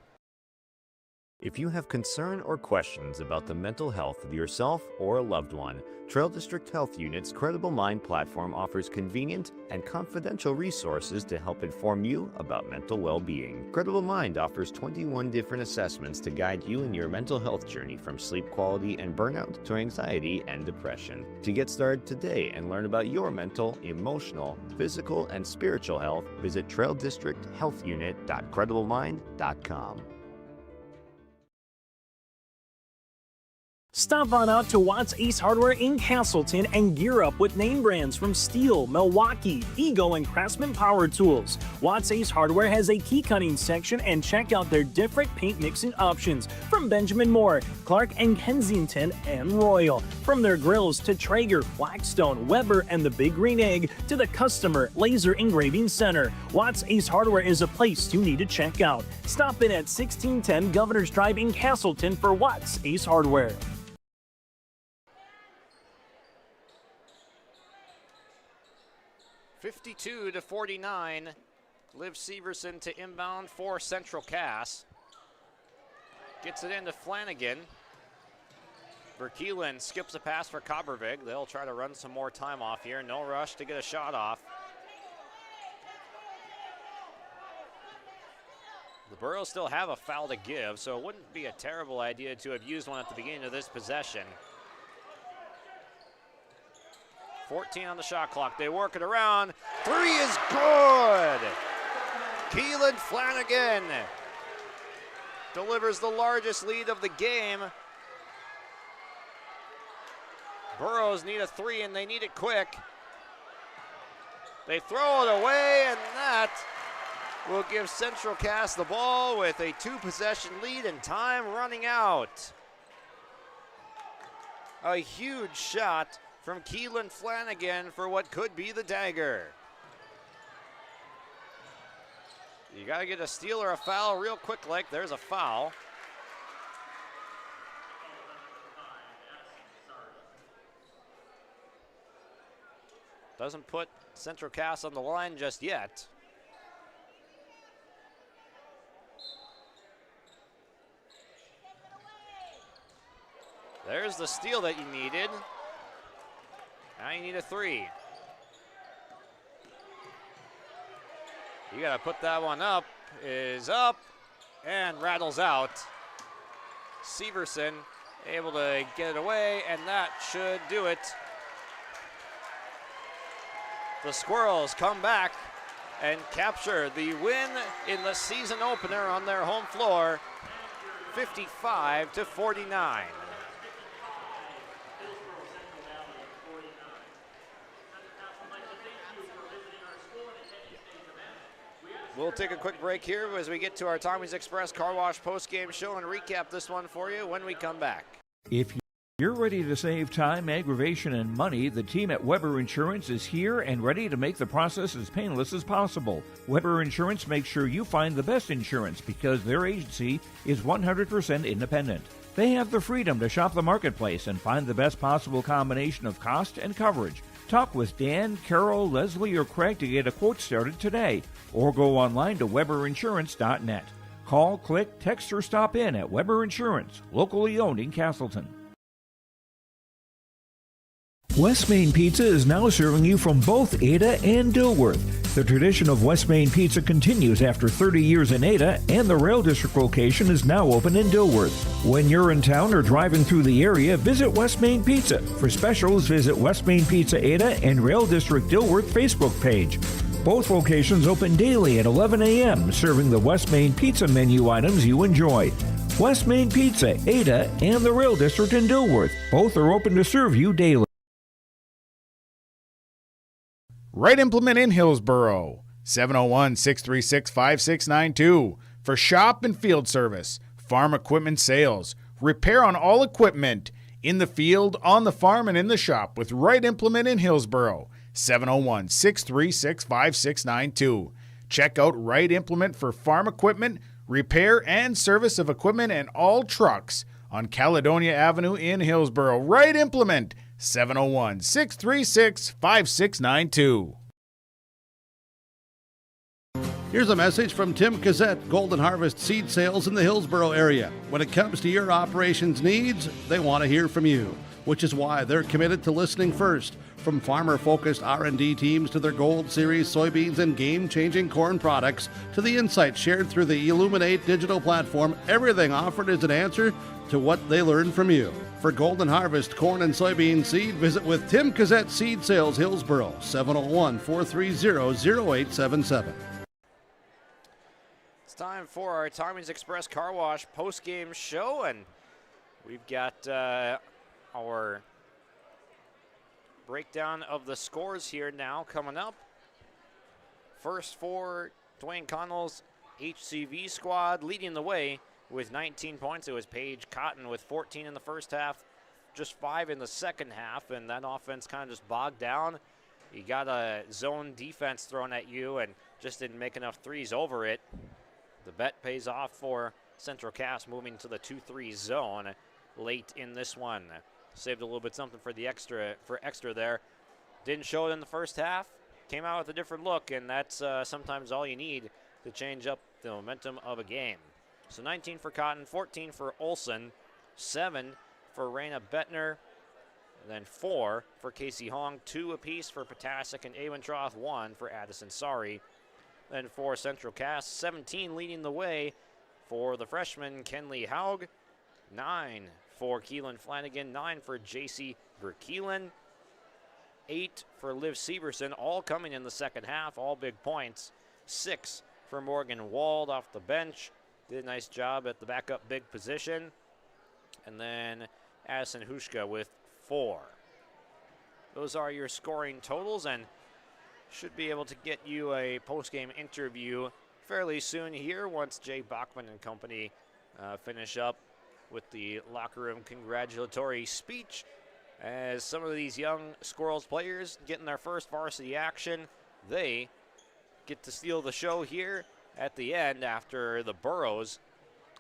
If you have concern or questions about the mental health of yourself or a loved one, Trail District Health Unit's Credible Mind platform offers convenient and confidential resources to help inform you about mental well-being. Credible Mind offers 21 different assessments to guide you in your mental health journey, from sleep quality and burnout to anxiety and depression. To get started today and learn about your mental, emotional, physical, and spiritual health, visit traildistricthealthunit.crediblemmind.com. Stop on out to Watts Ace Hardware in Castleton and gear up with name brands from Steel, Milwaukee, Ego, and Craftsman Power Tools. Watts Ace Hardware has a key cutting section, and check out their different paint mixing options from Benjamin Moore, Clark and Kensington, and Royal. From their grills to Traeger, Blackstone, Weber, and the Big Green Egg to the Customer Laser Engraving Center, Watts Ace Hardware is a place you need to check out. Stop in at 1610 Governor's Drive in Castleton for Watts Ace Hardware. 52-49. Liv Severson to inbound for Central Cass. Gets it into Flanagan. Verkeelen skips a pass for Coppervig. They'll try to run some more time off here. No rush to get a shot off. The Burros still have a foul to give, so it wouldn't be a terrible idea to have used one at the beginning of this possession. 14 on the shot clock. They work it around. 3 is good. Keelan Flanagan delivers the largest lead of the game. Burros need a 3, and they need it quick. They throw it away, and that will give Central Cass the ball with a 2-possession lead and time running out. A huge shot from Keelan Flanagan for what could be the dagger. You got to get a steal or a foul real quick like. There's a foul. Doesn't put Central Cass on the line just yet. There's the steal that you needed. Now you need a 3. You got to put that one up. Is up and rattles out. Severson able to get it away, and that should do it. The Squirrels come back and capture the win in the season opener on their home floor, 55-49. We'll take a quick break here as we get to our Tommy's Express Car Wash post-game show and recap this one for you when we come back. If you're ready to save time, aggravation, and money, the team at Weber Insurance is here and ready to make the process as painless as possible. Weber Insurance makes sure you find the best insurance because their agency is 100% independent. They have the freedom to shop the marketplace and find the best possible combination of cost and coverage. Talk with Dan, Carol, Leslie, or Craig to get a quote started today, or go online to weberinsurance.net. Call, click, text, or stop in at Weber Insurance, locally owned in Castleton. West Main Pizza is now serving you from both Ada and Dilworth. The tradition of West Main Pizza continues after 30 years in Ada, and the Rail District location is now open in Dilworth. When you're in town or driving through the area, visit West Main Pizza. For specials, visit West Main Pizza Ada and Rail District Dilworth Facebook page. Both locations open daily at 11 a.m., serving the West Main Pizza menu items you enjoy. West Main Pizza, Ada, and the Rail District in Dilworth. Both are open to serve you daily. Right Implement in Hillsboro, 701-636-5692 for shop and field service, farm equipment sales, repair on all equipment, in the field, on the farm, and in the shop with Right Implement in Hillsboro, 701-636-5692. Check out Right Implement for farm equipment, repair and service of equipment and all trucks on Caledonia Avenue in Hillsboro. Right Implement, 701-636-5692. Here's a message from Tim Cassette, Golden Harvest Seed Sales in the Hillsboro area. When it comes to your operations needs, they want to hear from you, which is why they're committed to listening first. From farmer-focused R&D teams to their Gold Series soybeans and game-changing corn products to the insights shared through the Illuminate digital platform, everything offered is an answer to what they learned from you. For Golden Harvest corn and soybean seed, visit with Tim Cassette Seed Sales Hillsboro, 701-430-0877. It's time for our Tommy's Express Car Wash post-game show, and we've got our breakdown of the scores here now coming up. First for Dwayne Connell's HCV squad, leading the way with 19 points. It was Paige Cotton with 14 in the first half, just 5 in the second half, and that offense kind of just bogged down. You got a zone defense thrown at you and just didn't make enough threes over it. The bet pays off for Central Cass, moving to the 2-3 zone late in this one. Saved a little bit something for the extra there. Didn't show it in the first half. Came out with a different look, and that's sometimes all you need to change up the momentum of a game. So 19 for Cotton, 14 for Olson, 7 for Raina Bettner, and then 4 for Casey Hong, 2 apiece for Patasic and Awentroth, 1 for Addison Sari. Then for Central Cass, 17 leading the way for the freshman Kenley Haug, 9 for Keelan Flanagan, 9 for J.C. Verkeelen, 8 for Liv Severson, all coming in the second half, all big points. 6 for Morgan Wald off the bench, did a nice job at the backup big position. And then Addison Hushka with 4. Those are your scoring totals, and should be able to get you a post-game interview fairly soon here once Jay Bachman and company finish up with the locker room congratulatory speech, as some of these young Squirrels players getting their first varsity action. They get to steal the show here at the end after the Burros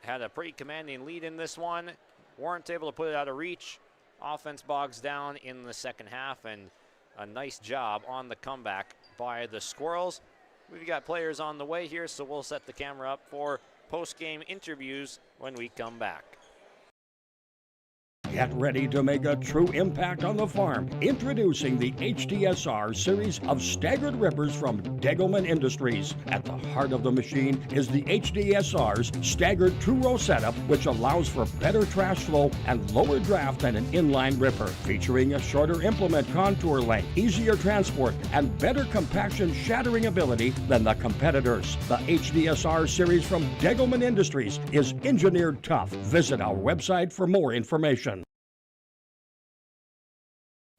had a pretty commanding lead in this one. Weren't able to put it out of reach. Offense bogs down in the second half, and a nice job on the comeback by the Squirrels. We've got players on the way here, so we'll set the camera up for post-game interviews when we come back. Get ready to make a true impact on the farm. Introducing the HDSR series of staggered rippers from Degelman Industries. At the heart of the machine is the HDSR's staggered two-row setup, which allows for better trash flow and lower draft than an inline ripper. Featuring a shorter implement contour length, easier transport, and better compaction shattering ability than the competitors. The HDSR series from Degelman Industries is engineered tough. Visit our website for more information.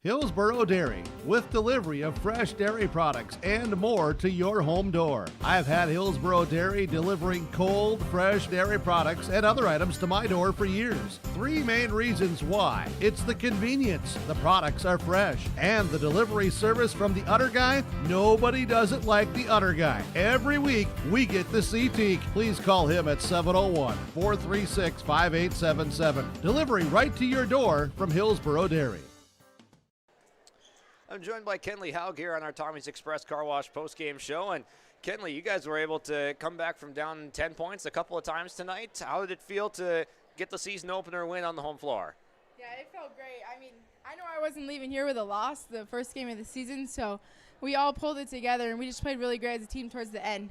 Hillsboro Dairy, with delivery of fresh dairy products and more to your home door. I've had Hillsboro Dairy delivering cold, fresh dairy products and other items to my door for years. 3 main reasons why. It's the convenience, the products are fresh, and the delivery service from the Udder Guy. Nobody does it like the Udder Guy. Every week, we get to see Teak. Please call him at 701-436-5877. Delivery right to your door from Hillsboro Dairy. I'm joined by Kenley Haug here on our Tommy's Express Car Wash postgame show. And Kenley, you guys were able to come back from down 10 points a couple of times tonight. How did it feel to get the season opener win on the home floor? Yeah, it felt great. I mean, I know I wasn't leaving here with a loss the first game of the season, so we all pulled it together, and we just played really great as a team towards the end.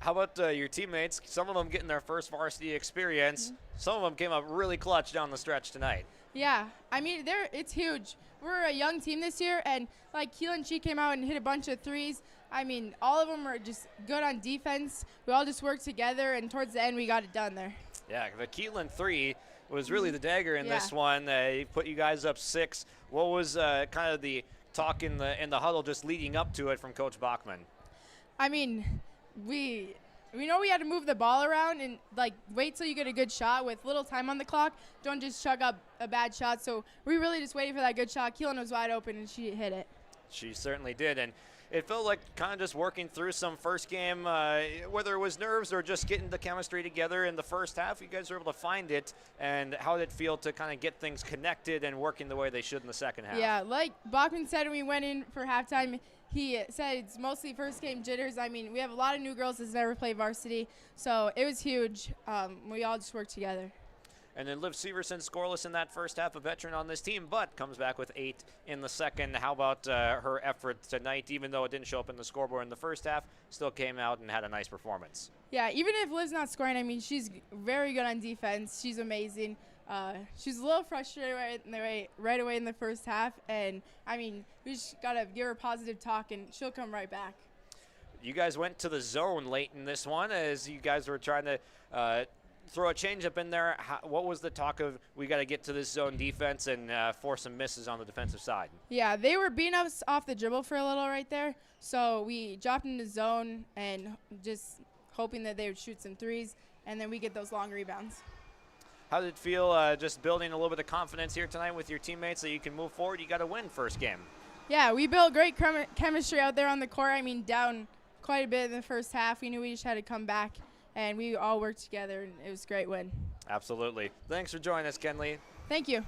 How about your teammates? Some of them getting their first varsity experience. Some of them came up really clutch down the stretch tonight. Yeah, I mean, it's huge. We're a young team this year, and like Keelan, she came out and hit a bunch of threes. I mean, all of them are just good on defense. We all just worked together, and towards the end, we got it done there. Yeah, the Keelan 3 was really the dagger in this one. He put you guys up 6. What was kind of the talk in the huddle just leading up to it from Coach Bachman? I mean, we know we had to move the ball around and like wait till you get a good shot with little time on the clock. Don't just chug up a bad shot. So we really just waited for that good shot. Keelan was wide open and she hit it. She certainly did, and it felt like kind of just working through some first game, whether it was nerves or just getting the chemistry together in the first half. You guys were able to find it, and how did it feel to kind of get things connected and working the way they should in the second half? Yeah, like Bachman said when we went in for halftime, he said it's mostly first game jitters. I mean, we have a lot of new girls that's never played varsity, so it was huge. We all just worked together. And then Liv Severson scoreless in that first half, a veteran on this team, but comes back with 8 in the second. How about her effort tonight? Even though it didn't show up in the scoreboard in the first half, still came out and had a nice performance. Yeah, even if Liv's not scoring, I mean, she's very good on defense. She's amazing. She's a little frustrated right away in the first half, and I mean, we just gotta give her positive talk, and she'll come right back. You guys went to the zone late in this one as you guys were trying to throw a changeup in there. What was the talk of we got to get to this zone defense and force some misses on the defensive side? Yeah, they were beating us off the dribble for a little right there, so we dropped into zone and just hoping that they would shoot some threes, and then we get those long rebounds. How did it feel just building a little bit of confidence here tonight with your teammates so you can move forward? You got to win first game. Yeah, we built great chemistry out there on the court. I mean, down quite a bit in the first half. We knew we just had to come back, and we all worked together, and it was a great win. Absolutely. Thanks for joining us, Kenley. Thank you.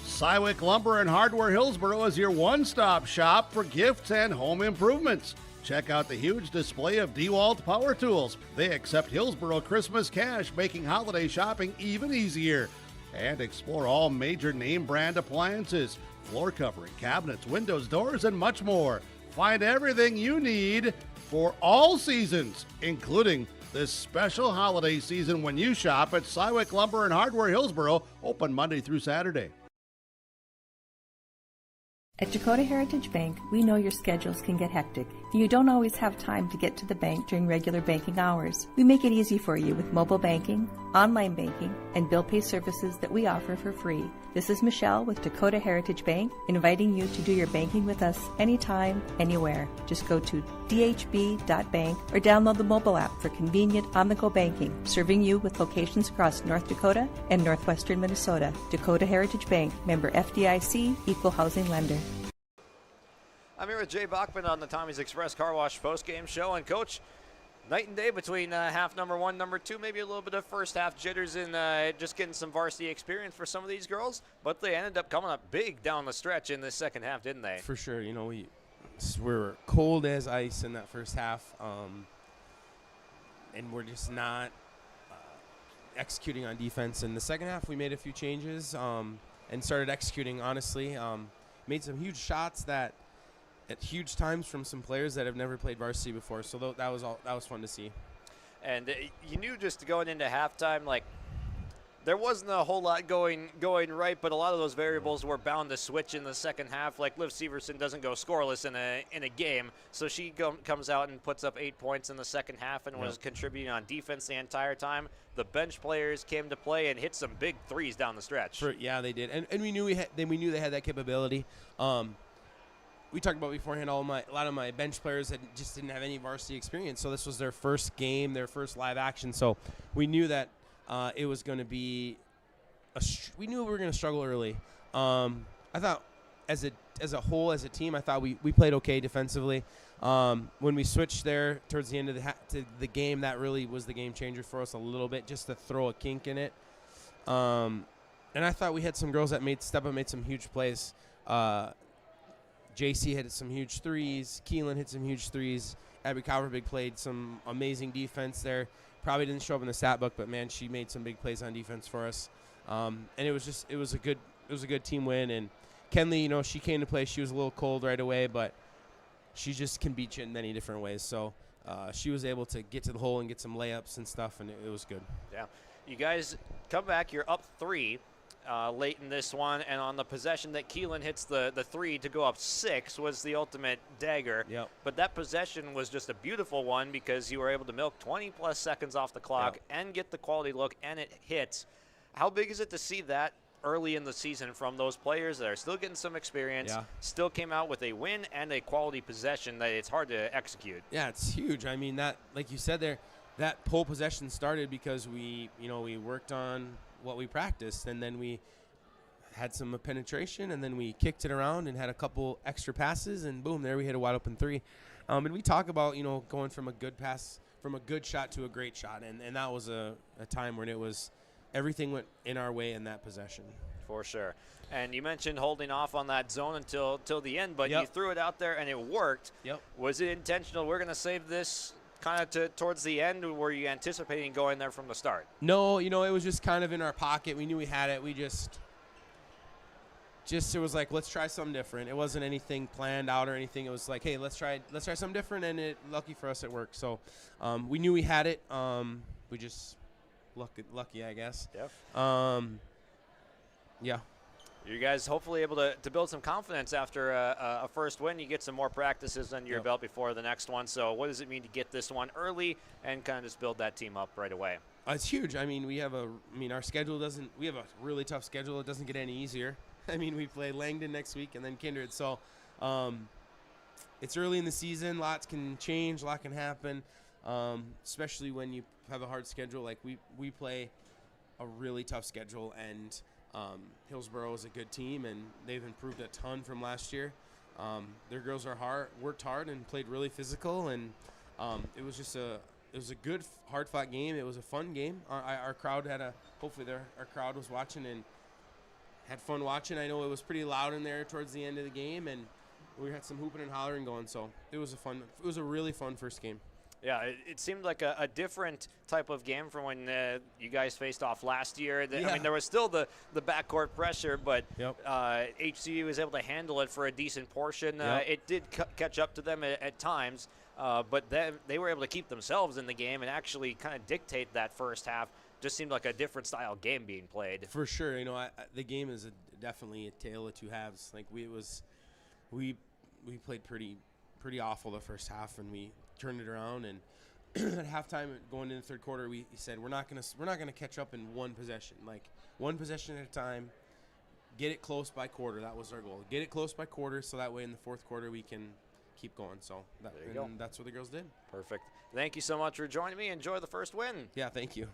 Cywick Lumber and Hardware Hillsboro is your one-stop shop for gifts and home improvements. Check out the huge display of DeWalt power tools. They accept Hillsboro Christmas cash, making holiday shopping even easier. And explore all major name brand appliances, floor covering, cabinets, windows, doors, and much more. Find everything you need for all seasons, including this special holiday season when you shop at Cywick Lumber and Hardware Hillsboro, open Monday through Saturday. At Dakota Heritage Bank, we know your schedules can get hectic, and you don't always have time to get to the bank during regular banking hours. We make it easy for you with mobile banking, online banking, and bill pay services that we offer for free. This is Michelle with Dakota Heritage Bank, inviting you to do your banking with us anytime, anywhere. Just go to dhb.bank or download the mobile app for convenient on-the-go banking, serving you with locations across North Dakota and northwestern Minnesota. Dakota Heritage Bank, member FDIC, equal housing lender. I'm here with Jay Bachman on the Tommy's Express Car Wash postgame show. And, Coach, night and day between half number 1, number 2, maybe a little bit of first half jitters and just getting some varsity experience for some of these girls. But they ended up coming up big down the stretch in the second half, didn't they? For sure. You know, we were cold as ice in that first half. And we're just not executing on defense. In the second half, we made a few changes and started executing, honestly. Made some huge shots at huge times from some players that have never played varsity before. So that was fun to see. And you knew just going into halftime, like, there wasn't a whole lot going right, but a lot of those variables were bound to switch in the second half. Like Liv Severson doesn't go scoreless in a game, so she comes out and puts up 8 points in the second half and was contributing on defense the entire time. The bench players came to play and hit some big threes down the stretch. Yeah, they did, and we knew they had that capability. We talked about beforehand. A lot of my bench players just didn't have any varsity experience, so this was their first game, their first live action. So we knew that. It was going to be we knew we were going to struggle early. I thought as a whole, as a team, I thought we played okay defensively. When we switched there towards the end of the game, that really was the game changer for us a little bit, just to throw a kink in it. And I thought we had some girls that made some huge plays. JC hit some huge threes. Keelan hit some huge threes. Abby Copperbig played some amazing defense there. Probably didn't show up in the stat book, but man, she made some big plays on defense for us. And it was a good team win. And Kenley, she came to play. She was a little cold right away, but she just can beat you in many different ways. So she was able to get to the hole and get some layups and stuff, and it was good. Yeah, you guys come back. You're up 3. Late in this one, and on the possession that Keelan hits the 3 to go up 6 was the ultimate dagger. Yep. But that possession was just a beautiful one because you were able to milk 20-plus seconds off the clock and get the quality look, and it hits. How big is it to see that early in the season from those players that are still getting some experience, still came out with a win and a quality possession that it's hard to execute? Yeah, it's huge. I mean, that, like you said there, that pole possession started because we worked on what we practiced, and then we had some penetration, and then we kicked it around and had a couple extra passes, and boom, there we hit a wide open 3. And we talk about going from a good shot to a great shot, and that was a time when everything went in our way in that possession. For sure. And you mentioned holding off on that zone until the end, but you threw it out there and it worked. Was it intentional? We're going to save this kind of towards the end, or were you anticipating going there from the start? No, it was just kind of in our pocket. We knew we had it. We just it was like, let's try something different. It wasn't anything planned out or anything. It was like, hey, let's try something different, and lucky for us, it worked. So we knew we had it. We just lucky, I guess. Yeah. You guys hopefully able to build some confidence after a first win. You get some more practices under your belt before the next one. So what does it mean to get this one early and kind of just build that team up right away? It's huge. I mean, our schedule we have a really tough schedule. It doesn't get any easier. I mean, we play Langdon next week and then Kindred. So it's early in the season. Lots can change. A lot can happen, especially when you have a hard schedule. Like we play a really tough schedule, and Hillsboro is a good team, and they've improved a ton from last year. Their girls worked hard and played really physical, and it was a good, hard-fought game. It was a fun game. Our crowd hopefully our crowd was watching and had fun watching. I know it was pretty loud in there towards the end of the game, and we had some hooping and hollering going. So it was a really fun first game. Yeah, it seemed like a different type of game from when you guys faced off last year. I mean, there was still the backcourt pressure, but HCU was able to handle it for a decent portion. It did catch up to them at times, but then they were able to keep themselves in the game and actually kind of dictate that first half. Just seemed like a different style game being played. For sure. The game is definitely a tale of two halves. Like we played pretty awful the first half, and we turned it around, and at halftime going into the third quarter we said we're not gonna catch up in one possession, like one possession at a time, get it close by quarter. That was our goal, get it close by quarter, so that way in the fourth quarter we can keep going. So that's what the girls did. Perfect. Thank you so much for joining me. Enjoy the first win. Yeah, thank you.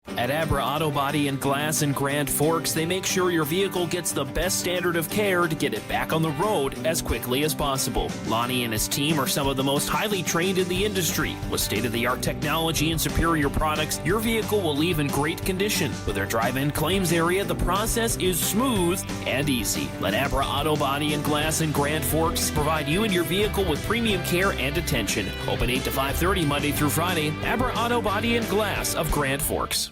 At Abra Auto Body and Glass in Grand Forks, they make sure your vehicle gets the best standard of care to get it back on the road as quickly as possible. Lonnie and his team are some of the most highly trained in the industry. With state-of-the-art technology and superior products, your vehicle will leave in great condition. With their drive-in claims area, the process is smooth and easy. Let Abra Auto Body and Glass in Grand Forks provide you and your vehicle with premium care and attention. Open 8 to 5:30 Monday through Friday. Abra Auto Body and Glass of Grand Forks.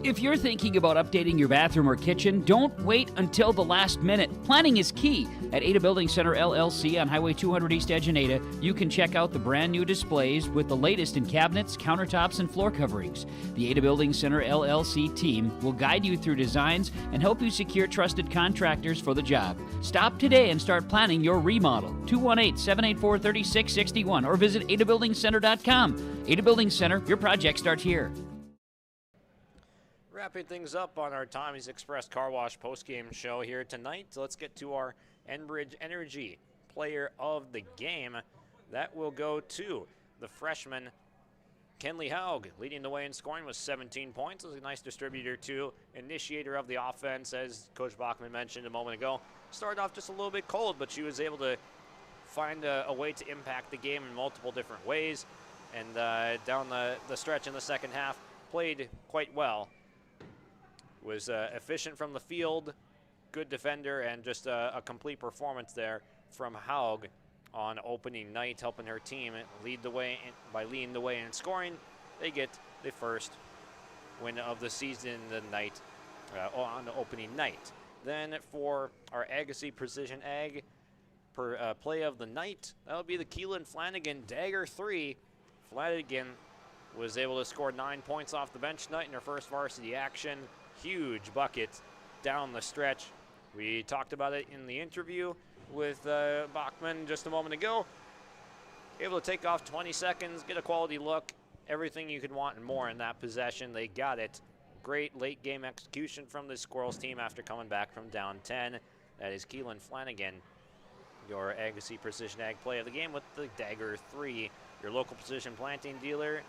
If you're thinking about updating your bathroom or kitchen, don't wait until the last minute. Planning is key. At Ada Building Center LLC on Highway 200 East Edge in Ada, you can check out the brand new displays with the latest in cabinets, countertops, and floor coverings. The Ada Building Center LLC team will guide you through designs and help you secure trusted contractors for the job. Stop today and start planning your remodel. 218-784-3661 or visit adabuildingcenter.com. Ada Building Center, your project starts here. Wrapping things up on our Tommy's Express Car Wash postgame show here tonight. Let's get to our Enbridge Energy Player of the Game. That will go to the freshman Kenley Haug, leading the way in scoring with 17 points. It was a nice distributor too. Initiator of the offense, as Coach Bachman mentioned a moment ago. Started off just a little bit cold, but she was able to find a way to impact the game in multiple different ways. And down the stretch in the second half, played quite well. Was efficient from the field, good defender, and just a complete performance there from Haug on opening night, helping her team lead the way by leading the way in scoring. They get the first win of the season on the opening night. Then for our Agassiz Precision Ag play of the night, that'll be the Keelan Flanagan Dagger 3. Flanagan was able to score 9 points off the bench tonight in her first varsity action. Huge bucket down the stretch. We talked about it in the interview with Bachman just a moment ago. Able to take off 20 seconds, get a quality look, everything you could want and more in that possession. They got it. Great late game execution from the Squirrels team after coming back from down 10. That is Keelan Flanagan, your Agassiz Precision Ag play of the game with the Dagger 3. Your local precision planting dealer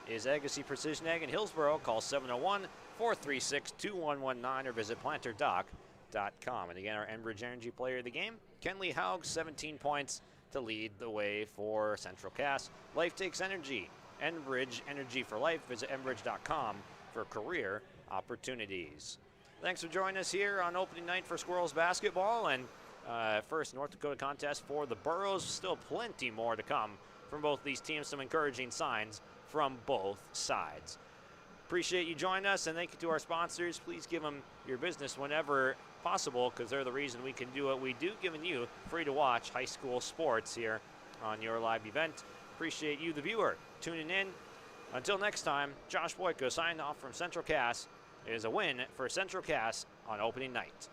is Agassiz Precision Ag in Hillsboro. Call 701-436-2119 or visit planterdoc.com. And again, our Enbridge Energy player of the game, Kenley Haug, 17 points to lead the way for Central Cass. Life takes energy. Enbridge Energy for Life. Visit enbridge.com for career opportunities. Thanks for joining us here on opening night for Squirrels basketball and first North Dakota contest for the Burros. Still plenty more to come from both these teams. Some encouraging signs from both sides. Appreciate you joining us, and thank you to our sponsors. Please give them your business whenever possible, because they're the reason we can do what we do, giving you free to watch high school sports here on your live event. Appreciate you, the viewer, tuning in. Until next time, Josh Boyko signing off from Central Cass. It is a win for Central Cass on opening night.